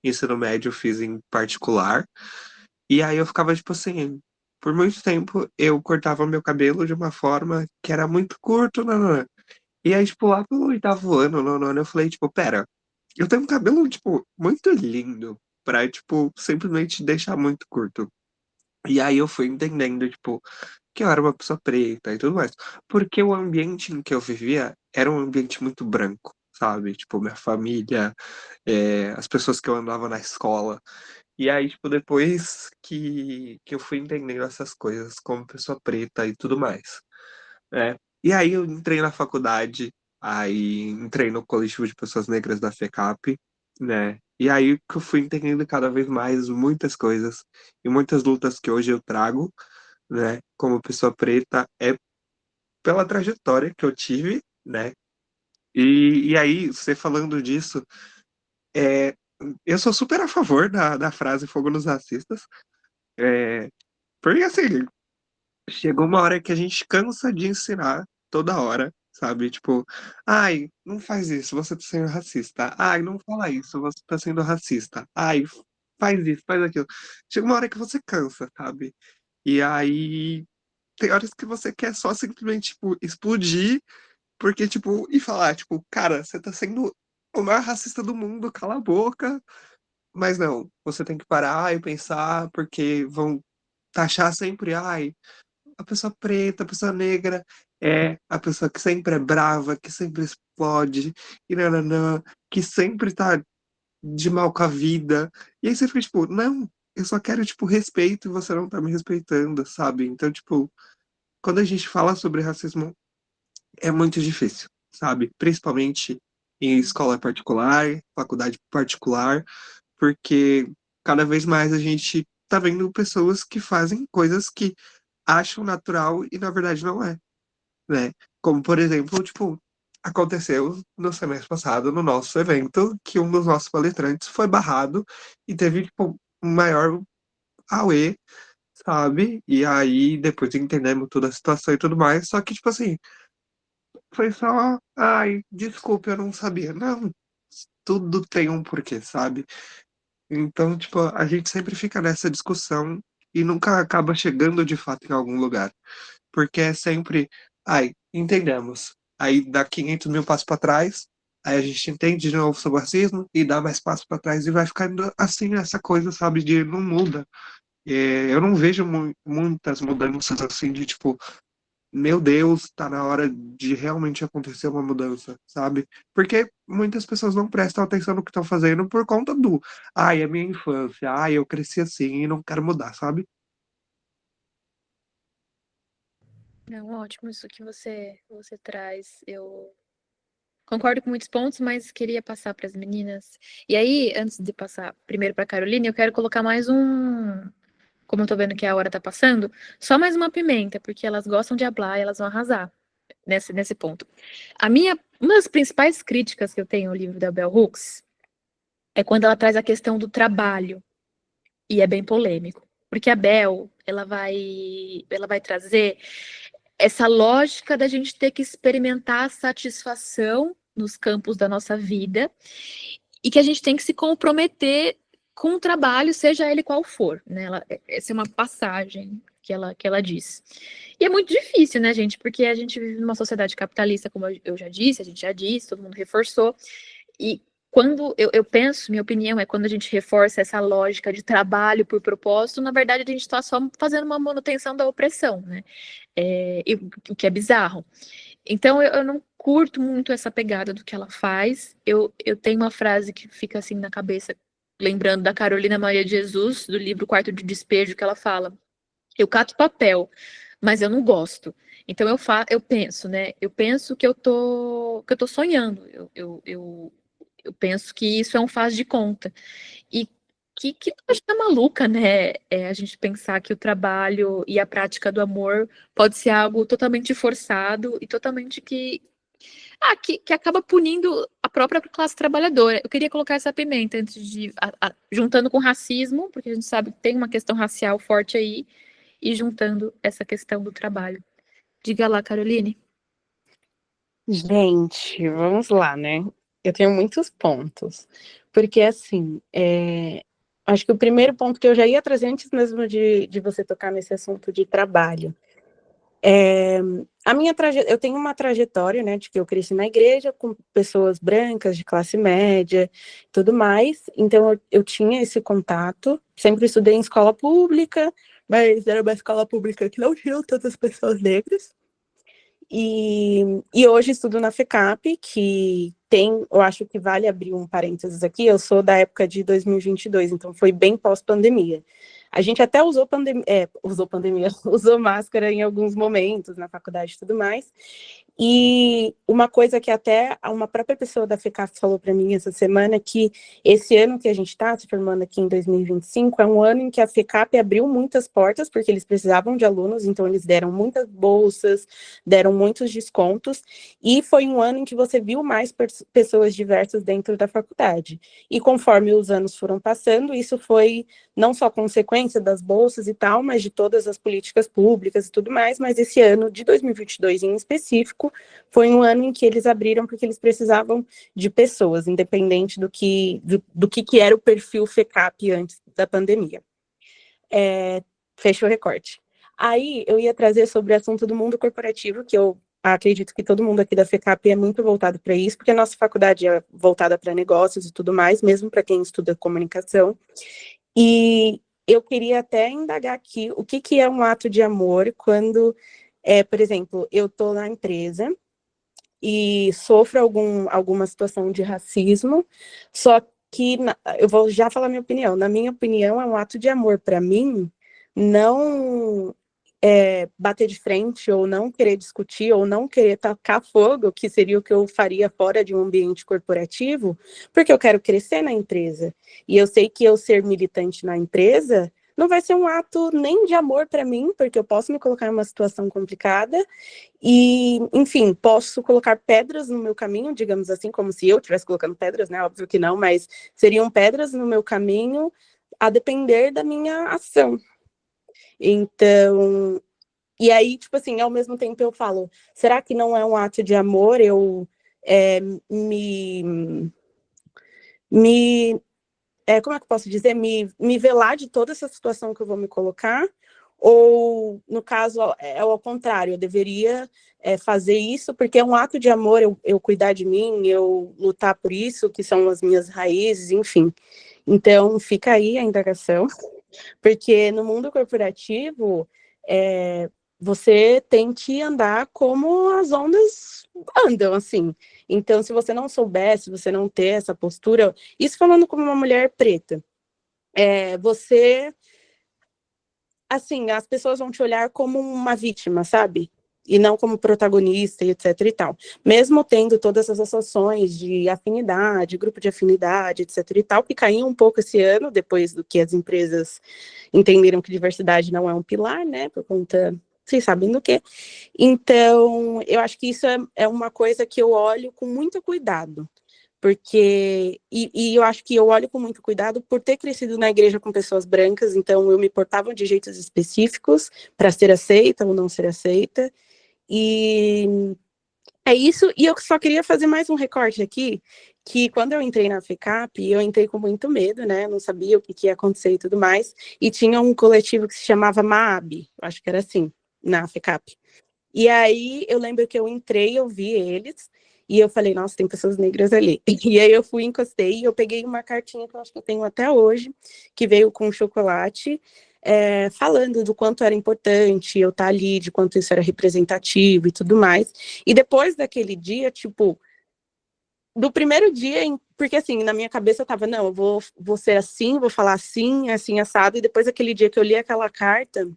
ensino médio eu fiz em particular. E aí eu ficava, tipo assim, por muito tempo eu cortava meu cabelo de uma forma que era muito curto, não. E aí, tipo, lá pelo 8º ano, 9º ano, eu falei, tipo, pera, eu tenho um cabelo, tipo, muito lindo pra, tipo, simplesmente deixar muito curto. E aí eu fui entendendo, tipo, que eu era uma pessoa preta e tudo mais. Porque o ambiente em que eu vivia era um ambiente muito branco, sabe? Tipo, minha família, as pessoas que eu andava na escola. E aí, tipo, depois que eu fui entendendo essas coisas como pessoa preta e tudo mais, né? E aí eu entrei na faculdade, aí entrei no coletivo de pessoas negras da FECAP, né? E aí que eu fui entendendo cada vez mais muitas coisas e muitas lutas que hoje eu trago, né? Como pessoa preta, é pela trajetória que eu tive, né? E aí, você falando disso, é, eu sou super a favor da frase fogo nos racistas, porque assim, chegou uma hora que a gente cansa de ensinar toda hora, sabe? Tipo, ai, não faz isso, você tá sendo racista. Ai, não fala isso, você tá sendo racista. Ai, faz isso, faz aquilo. Chega uma hora que você cansa, sabe? E aí tem horas que você quer só simplesmente, tipo, explodir, porque, tipo, e falar, tipo, cara, você tá sendo o maior racista do mundo, cala a boca. Mas não, você tem que parar e pensar, porque vão taxar sempre, ai, a pessoa preta, a pessoa negra é a pessoa que sempre é brava, que sempre explode, e nananã, que sempre tá de mal com a vida. E aí você fica tipo, não, eu só quero, tipo, respeito e você não tá me respeitando, sabe? Então, tipo, quando a gente fala sobre racismo, é muito difícil, sabe? Principalmente em escola particular, faculdade particular, porque cada vez mais a gente tá vendo pessoas que fazem coisas que acham natural e na verdade não é, né? Como, por exemplo, tipo, aconteceu no semestre passado, no nosso evento, que um dos nossos palestrantes foi barrado e teve, tipo, um maior auê, sabe? E aí, depois entendemos toda a situação e tudo mais, só que, tipo assim, foi só, ai, desculpe, eu não sabia. Não, tudo tem um porquê, sabe? Então, tipo, a gente sempre fica nessa discussão e nunca acaba chegando de fato em algum lugar. Porque é sempre, ai, entendemos. Aí dá 500 mil passos para trás, aí a gente entende de novo sobre o racismo e dá mais passos para trás e vai ficando assim, essa coisa, sabe, de não muda. Eu não vejo muitas mudanças assim de tipo, meu Deus, tá na hora de realmente acontecer uma mudança, sabe? Porque muitas pessoas não prestam atenção no que estão fazendo por conta do, ai, é minha infância, ai, eu cresci assim e não quero mudar, sabe? Não, ótimo isso que você traz. Eu concordo com muitos pontos, mas queria passar para as meninas. E aí, antes de passar primeiro para a Caroline, eu quero colocar mais um. Como eu tô vendo que a hora tá passando, só mais uma pimenta, porque elas gostam de hablar e elas vão arrasar nesse ponto. Uma das principais críticas que eu tenho ao livro da Bell Hooks é quando ela traz a questão do trabalho, e é bem polêmico. Porque a Bell, ela vai trazer essa lógica da gente ter que experimentar a satisfação nos campos da nossa vida e que a gente tem que se comprometer com o trabalho, seja ele qual for, né? Essa é uma passagem que ela diz. E é muito difícil, né, gente? Porque a gente vive numa sociedade capitalista, como eu já disse, a gente já disse, todo mundo reforçou. E quando eu penso, minha opinião é quando a gente reforça essa lógica de trabalho por propósito, na verdade a gente está só fazendo uma manutenção da opressão, né? O que é bizarro. Então eu não curto muito essa pegada do que ela faz. Eu tenho uma frase que fica assim na cabeça, lembrando da Carolina Maria de Jesus, do livro Quarto de Despejo, que ela fala: eu cato papel, mas eu não gosto. Então eu penso, né? Eu penso que eu tô sonhando. Eu penso que isso é um faz de conta. E que coisa maluca, né? A gente pensar que o trabalho e a prática do amor pode ser algo totalmente forçado e totalmente que acaba punindo a própria classe trabalhadora. Eu queria colocar essa pimenta antes de juntando com racismo, porque a gente sabe que tem uma questão racial forte aí, e juntando essa questão do trabalho. Diga lá, Caroline. Gente, vamos lá, né? Eu tenho muitos pontos. Porque, assim, acho que o primeiro ponto que eu já ia trazer antes mesmo de você tocar nesse assunto de trabalho. Eu tenho uma trajetória, né, de que eu cresci na igreja com pessoas brancas, de classe média, tudo mais. Então, eu tinha esse contato. Sempre estudei em escola pública, mas era uma escola pública que não tinha tantas pessoas negras. E hoje estudo na FECAP, que eu acho que vale abrir um parênteses aqui, eu sou da época de 2022, então foi bem pós-pandemia. A gente até usou máscara em alguns momentos na faculdade e tudo mais. E uma coisa que até uma própria pessoa da FECAP falou para mim essa semana, que esse ano que a gente está se formando aqui em 2025, é um ano em que a FECAP abriu muitas portas, porque eles precisavam de alunos, então eles deram muitas bolsas, deram muitos descontos, e foi um ano em que você viu mais pessoas diversas dentro da faculdade. E conforme os anos foram passando, isso foi não só consequência das bolsas e tal, mas de todas as políticas públicas e tudo mais, mas esse ano de 2022 em específico, foi um ano em que eles abriram porque eles precisavam de pessoas, independente do que era o perfil FECAP antes da pandemia. Fechou o recorte. Aí eu ia trazer sobre o assunto do mundo corporativo, que eu acredito que todo mundo aqui da FECAP é muito voltado para isso, porque a nossa faculdade é voltada para negócios e tudo mais, mesmo para quem estuda comunicação. E eu queria até indagar aqui o que é um ato de amor quando, por exemplo, eu estou na empresa e sofro alguma situação de racismo, só que eu vou já falar minha opinião. Na minha opinião, é um ato de amor para mim não bater de frente, ou não querer discutir, ou não querer tacar fogo, que seria o que eu faria fora de um ambiente corporativo, porque eu quero crescer na empresa. E eu sei que eu ser militante na empresa não vai ser um ato nem de amor para mim, porque eu posso me colocar em uma situação complicada e, enfim, posso colocar pedras no meu caminho, digamos assim, como se eu estivesse colocando pedras, né? Óbvio que não, mas seriam pedras no meu caminho a depender da minha ação. Então, e aí, tipo assim, ao mesmo tempo eu falo, será que não é um ato de amor eu como é que eu posso dizer, me velar de toda essa situação que eu vou me colocar? Ou, no caso, é ao contrário, eu deveria fazer isso porque é um ato de amor eu cuidar de mim, eu lutar por isso, que são as minhas raízes, enfim. Então, fica aí a indagação, porque no mundo corporativo, você tem que andar como as ondas andam, assim. Então, se você não souber, se você não ter essa postura, isso falando como uma mulher preta, assim, as pessoas vão te olhar como uma vítima, sabe? E não como protagonista e etc e tal. Mesmo tendo todas essas ações de afinidade, grupo de afinidade, etc e tal, que caiu um pouco esse ano, depois do que as empresas entenderam que diversidade não é um pilar, né? Por conta, vocês sabem do quê. Então, eu acho que isso é uma coisa que eu olho com muito cuidado. Porque, e eu acho que eu olho com muito cuidado por ter crescido na igreja com pessoas brancas, então eu me portava de jeitos específicos para ser aceita ou não ser aceita, e é isso. E eu só queria fazer mais um recorte aqui, que quando eu entrei na FECAP, eu entrei com muito medo, né? Não sabia o que ia acontecer e tudo mais. E tinha um coletivo que se chamava MAAB, acho que era assim, na FECAP. E aí eu lembro que eu entrei, eu vi eles, e eu falei, nossa, tem pessoas negras ali. E aí eu fui, encostei, e eu peguei uma cartinha que eu acho que eu tenho até hoje, que veio com chocolate, falando do quanto era importante eu estar ali, de quanto isso era representativo e tudo mais. E depois daquele dia, tipo, do primeiro dia, porque assim, na minha cabeça eu tava, não, eu vou ser assim, vou falar assim, assado, e depois daquele dia que eu li aquela carta,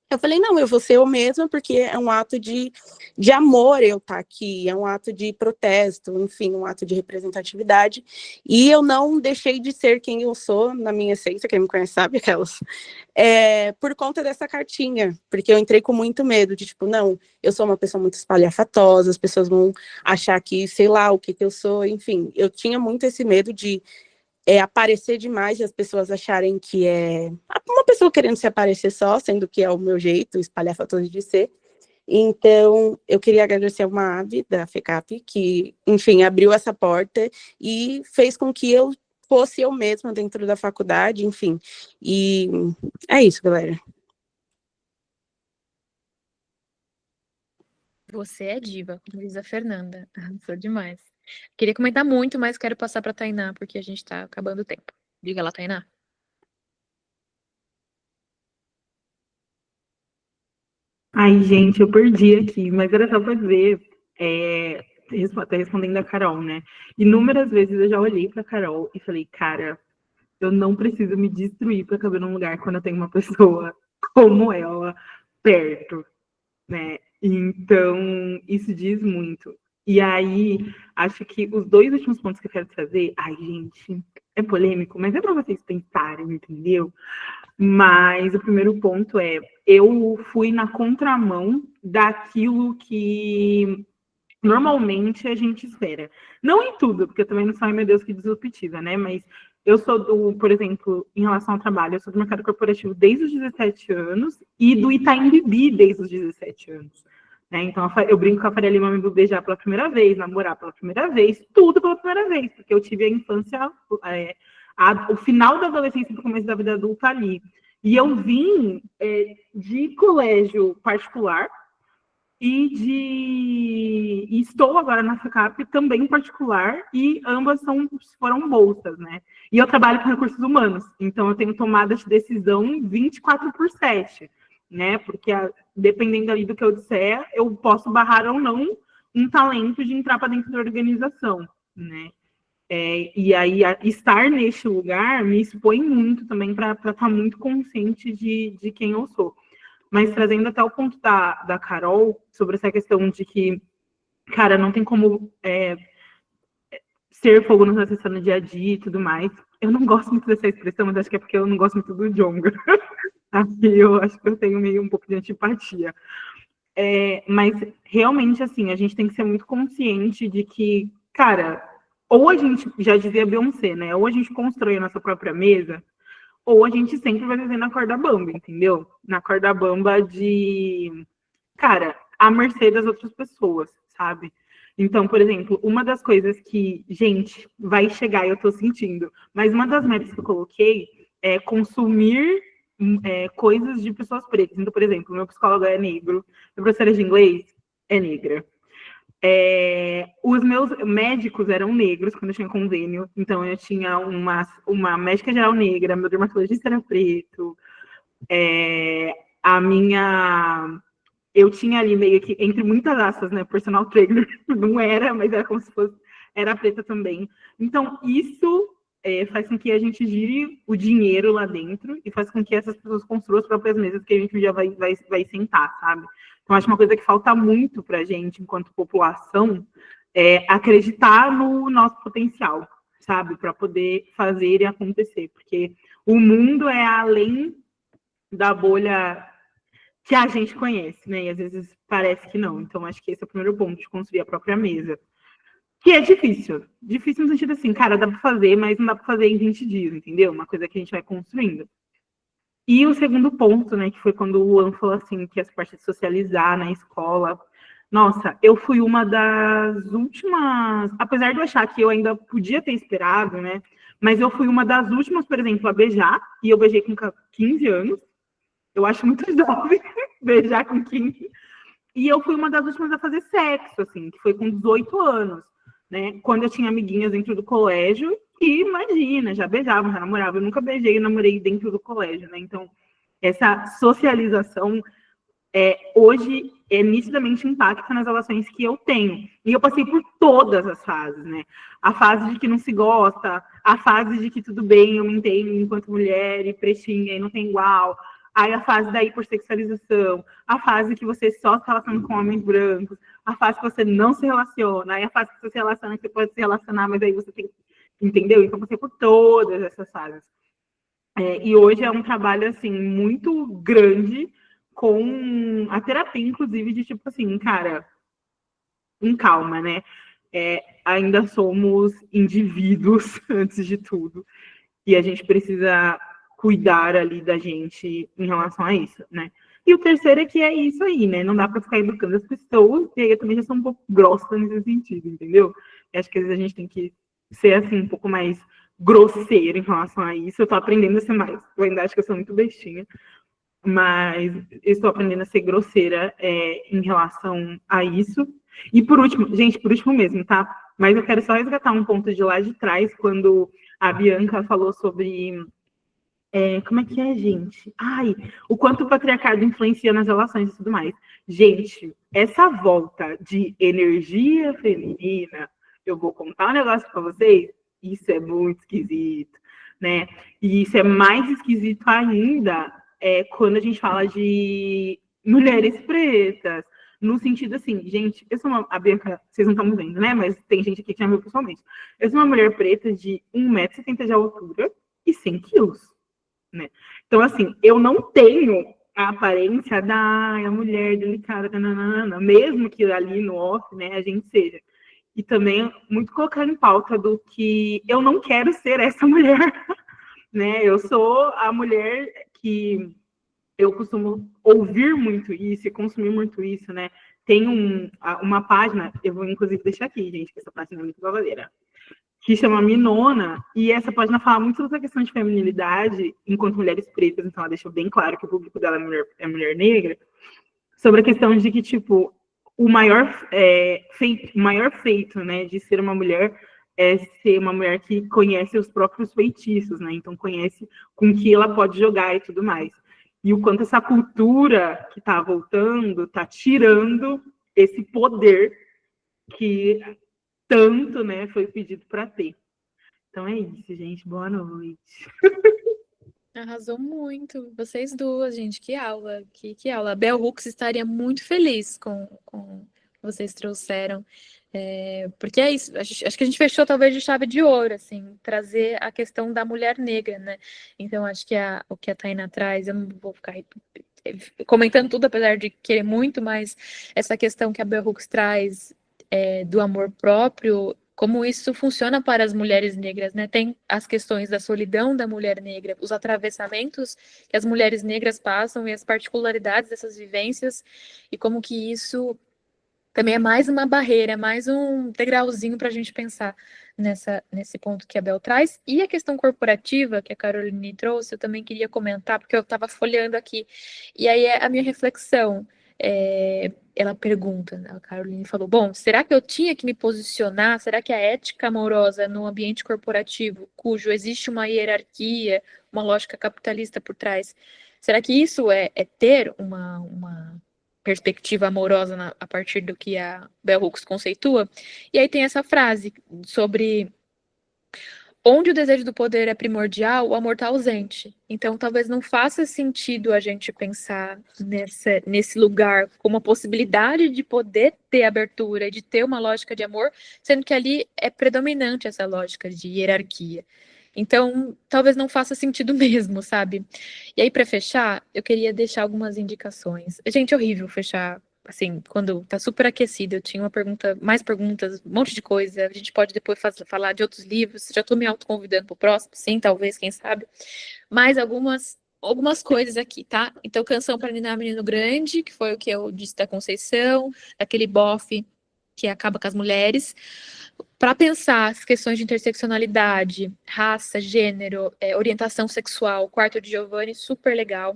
eu falei, não, eu vou ser eu mesma, porque é um ato de amor eu estar aqui, é um ato de protesto, enfim, um ato de representatividade, e eu não deixei de ser quem eu sou na minha essência, quem me conhece sabe, aquelas, por conta dessa cartinha, porque eu entrei com muito medo de, tipo, não, eu sou uma pessoa muito espalhafatosa, as pessoas vão achar que, sei lá, o que eu sou, enfim, eu tinha muito esse medo de aparecer demais e as pessoas acharem que é uma pessoa querendo se aparecer só, sendo que é o meu jeito, espalhafatoso de ser. Então, eu queria agradecer a MAAB da FECAP, que, enfim, abriu essa porta e fez com que eu fosse eu mesma dentro da faculdade, enfim. E é isso, galera. Você é diva, como diz a Fernanda. Sou demais. Queria comentar muito, mas quero passar para a Tainá, porque a gente está acabando o tempo. Diga lá, Tainá. Ai, gente, eu perdi aqui, mas era só para dizer, tá respondendo a Carol, né? Inúmeras vezes eu já olhei para Carol e falei, cara, eu não preciso me destruir para caber num lugar quando eu tenho uma pessoa como ela perto, né? Então, isso diz muito. E aí, acho que os dois últimos pontos que eu quero trazer, ai, gente, é polêmico, mas é para vocês pensarem, entendeu? Mas o primeiro ponto é, eu fui na contramão daquilo que normalmente a gente espera. Não em tudo, porque eu também não sou, ai meu Deus, que disruptiva, né? Mas eu sou por exemplo, em relação ao trabalho, eu sou do mercado corporativo desde os 17 anos e do Itaim Bibi desde os 17 anos. Né? Então, eu brinco com a Faria Lima, me beijar pela primeira vez, namorar pela primeira vez, tudo pela primeira vez, porque eu tive a infância, o final da adolescência e o começo da vida adulta ali. E eu vim de colégio particular e estou agora na FECAP também particular, e ambas foram bolsas, né? E eu trabalho com recursos humanos, então eu tenho tomada de decisão 24/7, né? Porque dependendo ali do que eu disser, eu posso barrar ou não um talento de entrar para dentro da organização, né? E aí, estar neste lugar me expõe muito também para estar muito consciente de quem eu sou. Mas trazendo até o ponto da Carol, sobre essa questão de que, cara, não tem como ser fogo no cessar no dia a dia e tudo mais. Eu não gosto muito dessa expressão, mas acho que é porque eu não gosto muito do Djonga. Aqui eu acho que eu tenho meio um pouco de antipatia. Mas realmente, assim, a gente tem que ser muito consciente de que, cara, ou a gente, já dizia Beyoncé, né? Ou a gente constrói a nossa própria mesa, ou a gente sempre vai viver na corda bamba, entendeu? Na corda bamba de, cara, à mercê das outras pessoas, sabe? Então, por exemplo, uma das coisas que, gente, vai chegar, eu tô sentindo, mas uma das metas que eu coloquei é consumir coisas de pessoas pretas. Então, por exemplo, meu psicólogo é negro, minha professora de inglês é negra. Os meus médicos eram negros quando eu tinha convênio, então eu tinha uma médica geral negra, meu dermatologista era preto, eu tinha ali meio que, entre muitas aspas, né, personal trainer, não era, mas era como se fosse, era preta também. Então, isso faz com que a gente gire o dinheiro lá dentro e faz com que essas pessoas construam as próprias mesas que a gente já vai sentar, sabe? Então, acho uma coisa que falta muito para a gente, enquanto população, acreditar no nosso potencial, sabe? Para poder fazer e acontecer. Porque o mundo é além da bolha que a gente conhece, né? E às vezes parece que não. Então, acho que esse é o primeiro ponto, de construir a própria mesa. Que é difícil. Difícil no sentido assim, cara, dá para fazer, mas não dá para fazer em 20 dias, entendeu? Uma coisa que a gente vai construindo. E o segundo ponto, né, que foi quando o Luan falou assim, que essa parte de socializar na escola, Nossa, eu fui uma das últimas, apesar de eu achar que eu ainda podia ter esperado, né? Mas eu fui uma das últimas, por exemplo, a beijar, e eu beijei com 15 anos. Eu acho muito jovem beijar com 15. E eu fui uma das últimas a fazer sexo, assim, que foi com 18 anos, né? Quando eu tinha amiguinhas dentro do colégio, e imagina, já beijava, já namorava. Eu nunca beijei e namorei dentro do colégio, né? Então, essa socialização hoje nitidamente impacta nas relações que eu tenho. E eu passei por todas as fases, né? A fase de que não se gosta, a fase de que tudo bem, eu me entendo enquanto mulher e pretinha e não tem igual. Aí a fase da hipersexualização, a fase que você só se relaciona com homens brancos, a fase que você não se relaciona, aí a fase que você se relaciona, que você pode se relacionar, mas aí você tem. Entendeu? Então, eu passei por todas essas fases. E hoje é um trabalho, assim, muito grande, com a terapia, inclusive, de tipo assim, cara, em calma, né? Ainda somos indivíduos, antes de tudo, e a gente precisa cuidar ali da gente em relação a isso, né? E o terceiro é que é isso aí, né? Não dá para ficar educando as pessoas, e aí eu também já sou um pouco grossa nesse sentido, entendeu? Acho que às vezes a gente tem que ser, assim, um pouco mais grosseiro em relação a isso. Eu tô aprendendo a ser mais. Eu ainda acho que eu sou muito bestinha, mas estou aprendendo a ser grosseira em relação a isso. E por último, gente, por último mesmo, tá? Mas eu quero só resgatar um ponto de lá de trás, quando a Bianca falou sobre. Como é que é, gente? Ai, o quanto o patriarcado influencia nas relações e tudo mais. Gente, essa volta de energia feminina, eu vou contar um negócio para vocês, isso é muito esquisito, né? E isso é mais esquisito ainda quando a gente fala de mulheres pretas, no sentido assim, gente, eu sou a Bianca, vocês não estão me vendo, né? Mas tem gente aqui que já me viu pessoalmente. Eu sou uma mulher preta de 1,70 m de altura e 100 quilos. Né? Então, assim, eu não tenho a aparência da mulher delicada, nananana, mesmo que ali no off, né, a gente seja. E também muito colocar em pauta do que eu não quero ser essa mulher, né? Eu sou a mulher que eu costumo ouvir muito isso e consumir muito isso, né? Tem uma página, eu vou inclusive deixar aqui, gente, que essa página é muito verdadeira, que chama Minona, e essa página fala muito dessa questão de feminilidade enquanto mulheres pretas, então ela deixou bem claro que o público dela é mulher negra, sobre a questão de que, tipo, o maior feito, né, de ser uma mulher é ser uma mulher que conhece os próprios feitiços, né, então conhece com que ela pode jogar e tudo mais. E o quanto essa cultura que tá voltando, tá tirando esse poder que tanto, né, foi pedido para ter. Então é isso, gente. Boa noite. Arrasou muito. Vocês duas, gente. Que aula. Que aula. A Bell Hooks estaria muito feliz com o que vocês trouxeram. Porque é isso. Acho que a gente fechou talvez de chave de ouro, assim, trazer a questão da mulher negra, né? Então, acho que o que a Tainá traz, eu não vou ficar comentando tudo, apesar de querer muito, mas essa questão que a Bell Hooks traz do amor próprio, como isso funciona para as mulheres negras, né? Tem as questões da solidão da mulher negra, os atravessamentos que as mulheres negras passam e as particularidades dessas vivências, e como que isso também é mais uma barreira, mais um degrauzinho para a gente pensar nesse ponto que a Bel traz. E a questão corporativa, que a Caroline trouxe, eu também queria comentar, porque eu estava folheando aqui, e aí é a minha reflexão. Ela pergunta, a Caroline falou, bom, será que eu tinha que me posicionar? Será que a ética amorosa no ambiente corporativo, cujo existe uma hierarquia, uma lógica capitalista por trás, será que isso é ter uma perspectiva amorosa a partir do que a Bell Hooks conceitua? E aí tem essa frase sobre onde o desejo do poder é primordial, o amor está ausente. Então, talvez não faça sentido a gente pensar nesse lugar como a possibilidade de poder ter abertura, de ter uma lógica de amor, sendo que ali é predominante essa lógica de hierarquia. Então, talvez não faça sentido mesmo, sabe? E aí, para fechar, eu queria deixar algumas indicações. Gente, é horrível fechar assim, quando tá super aquecido, eu tinha mais perguntas, um monte de coisa, a gente pode depois falar de outros livros, já tô me autoconvidando pro próximo, sim, talvez, quem sabe, mas algumas algumas coisas aqui, tá? Então, Canção para Ninar Menino Grande, que foi o que eu disse da Conceição, daquele bofe que acaba com as mulheres. Para pensar as questões de interseccionalidade, raça, gênero, orientação sexual, Quarto de Giovanni, super legal.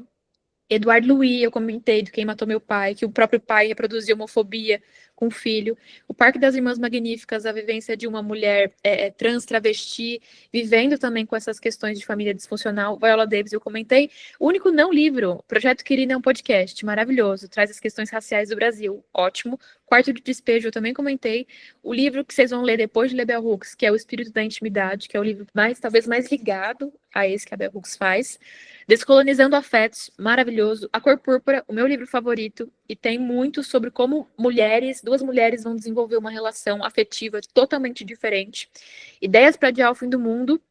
Eduardo Louis, eu comentei do Quem Matou Meu Pai, que o próprio pai reproduzia homofobia com o filho. O Parque das Irmãs Magníficas, a vivência de uma mulher trans, travesti, vivendo também com essas questões de família disfuncional. Viola Davis, eu comentei. O único não livro, Projeto Querida é um podcast maravilhoso, traz as questões raciais do Brasil, ótimo. Quarto de Despejo, eu também comentei. O livro que vocês vão ler depois de ler Bell Hooks, que é O Espírito da Intimidade, que é o livro talvez mais ligado a esse que a Bell Hooks faz. Descolonizando Afetos, maravilhoso. A Cor Púrpura, o meu livro favorito, e tem muito sobre como duas mulheres vão desenvolver uma relação afetiva totalmente diferente. Ideias para Adiar o Fim do Mundo,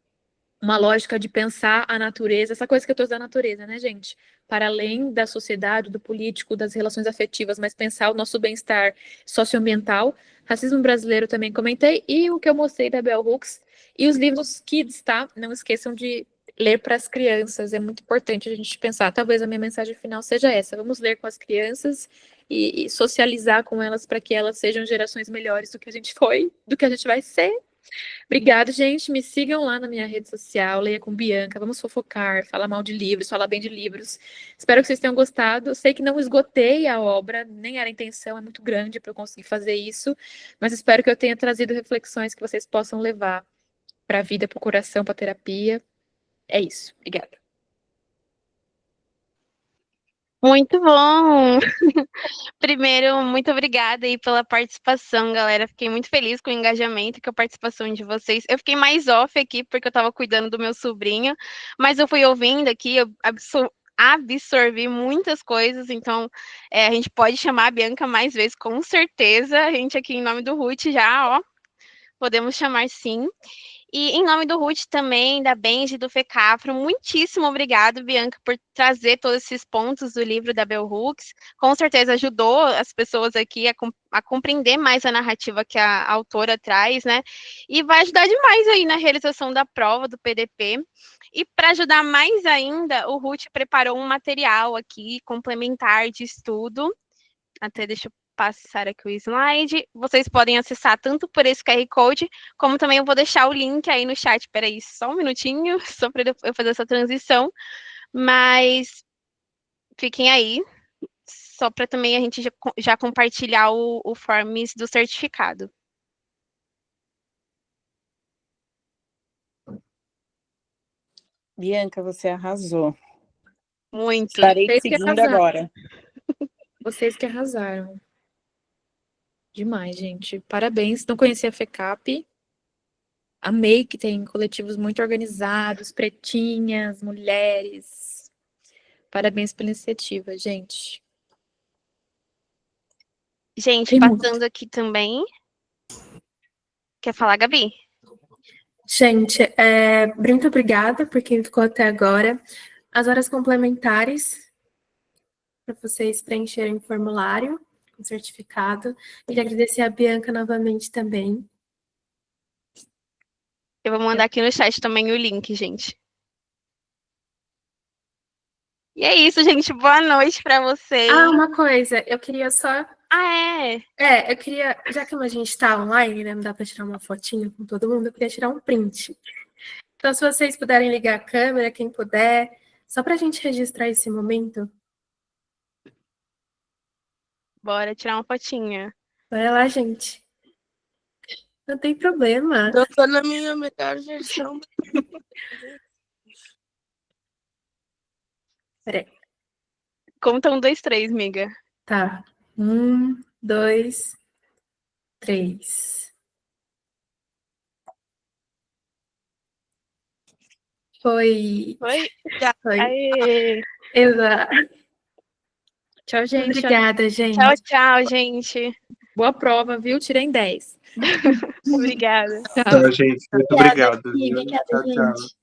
uma lógica de pensar a natureza, essa coisa que eu trouxe da natureza, né, gente? Para além da sociedade, do político, das relações afetivas, mas pensar o nosso bem-estar socioambiental. Racismo Brasileiro também comentei, e o que eu mostrei da Bell Hooks, e os livros Kids, tá? Não esqueçam de ler para as crianças, é muito importante a gente pensar. Talvez a minha mensagem final seja essa: vamos ler com as crianças e socializar com elas para que elas sejam gerações melhores do que a gente foi, do que a gente vai ser. Obrigada, gente. Me sigam lá na minha rede social, Leia com Bianca. Vamos fofocar, falar mal de livros, falar bem de livros. Espero que vocês tenham gostado. Eu sei que não esgotei a obra, nem era a intenção, é muito grande para eu conseguir fazer isso, mas espero que eu tenha trazido reflexões que vocês possam levar para a vida, para o coração, para a terapia. É isso. Obrigada. Muito bom! Primeiro, muito obrigada aí pela participação, galera. Fiquei muito feliz com o engajamento e com a participação de vocês. Eu fiquei mais off aqui porque eu estava cuidando do meu sobrinho, mas eu fui ouvindo aqui, eu absorvi muitas coisas, então a gente pode chamar a Bianca mais vezes, com certeza. A gente aqui, em nome do Ruth, já, ó, podemos chamar sim. E em nome do Ruth também, da Benji e do Fecafro, muitíssimo obrigado, Bianca, por trazer todos esses pontos do livro da Bell Hooks. Com certeza ajudou as pessoas aqui a compreender mais a narrativa que a autora traz, né? E vai ajudar demais aí na realização da prova do PDP. E para ajudar mais ainda, o Ruth preparou um material aqui complementar de estudo. Até deixa eu passar aqui o slide. Vocês podem acessar tanto por esse QR Code, como também eu vou deixar o link aí no chat. Peraí, só um minutinho, só para eu fazer essa transição. Mas fiquem aí, só para também a gente já compartilhar o Forms do certificado. Bianca, você arrasou. Muito. Estarei te seguindo agora. Vocês que arrasaram. Demais, gente. Parabéns. Não conhecia a FECAP. Amei que tem coletivos muito organizados, pretinhas, mulheres. Parabéns pela iniciativa, gente. Gente, passando aqui também. Quer falar, Gabi? Gente, muito obrigada por quem ficou até agora. As horas complementares para vocês preencherem o formulário com certificado. E agradecer a Bianca novamente também. Eu vou mandar aqui no chat também o link, gente. E é isso, gente. Boa noite para vocês. Ah, uma coisa. Eu queria só... eu queria... Já que a gente está online, né? Não dá para tirar uma fotinha com todo mundo. Eu queria tirar um print. Então, se vocês puderem ligar a câmera, quem puder, só para a gente registrar esse momento. Bora tirar uma fotinha. Bora lá, gente. Não tem problema. Eu tô na minha melhor versão. Peraí. Conta 1, 2, 3, miga. Tá. 1, 2, 3. Foi. Aê. Exato. Tchau, gente. Obrigada, gente. Tchau, gente. Boa prova, viu? Tirei 10. Obrigada. Tchau, gente. Muito obrigado. Obrigada, Tchau, gente. tchau.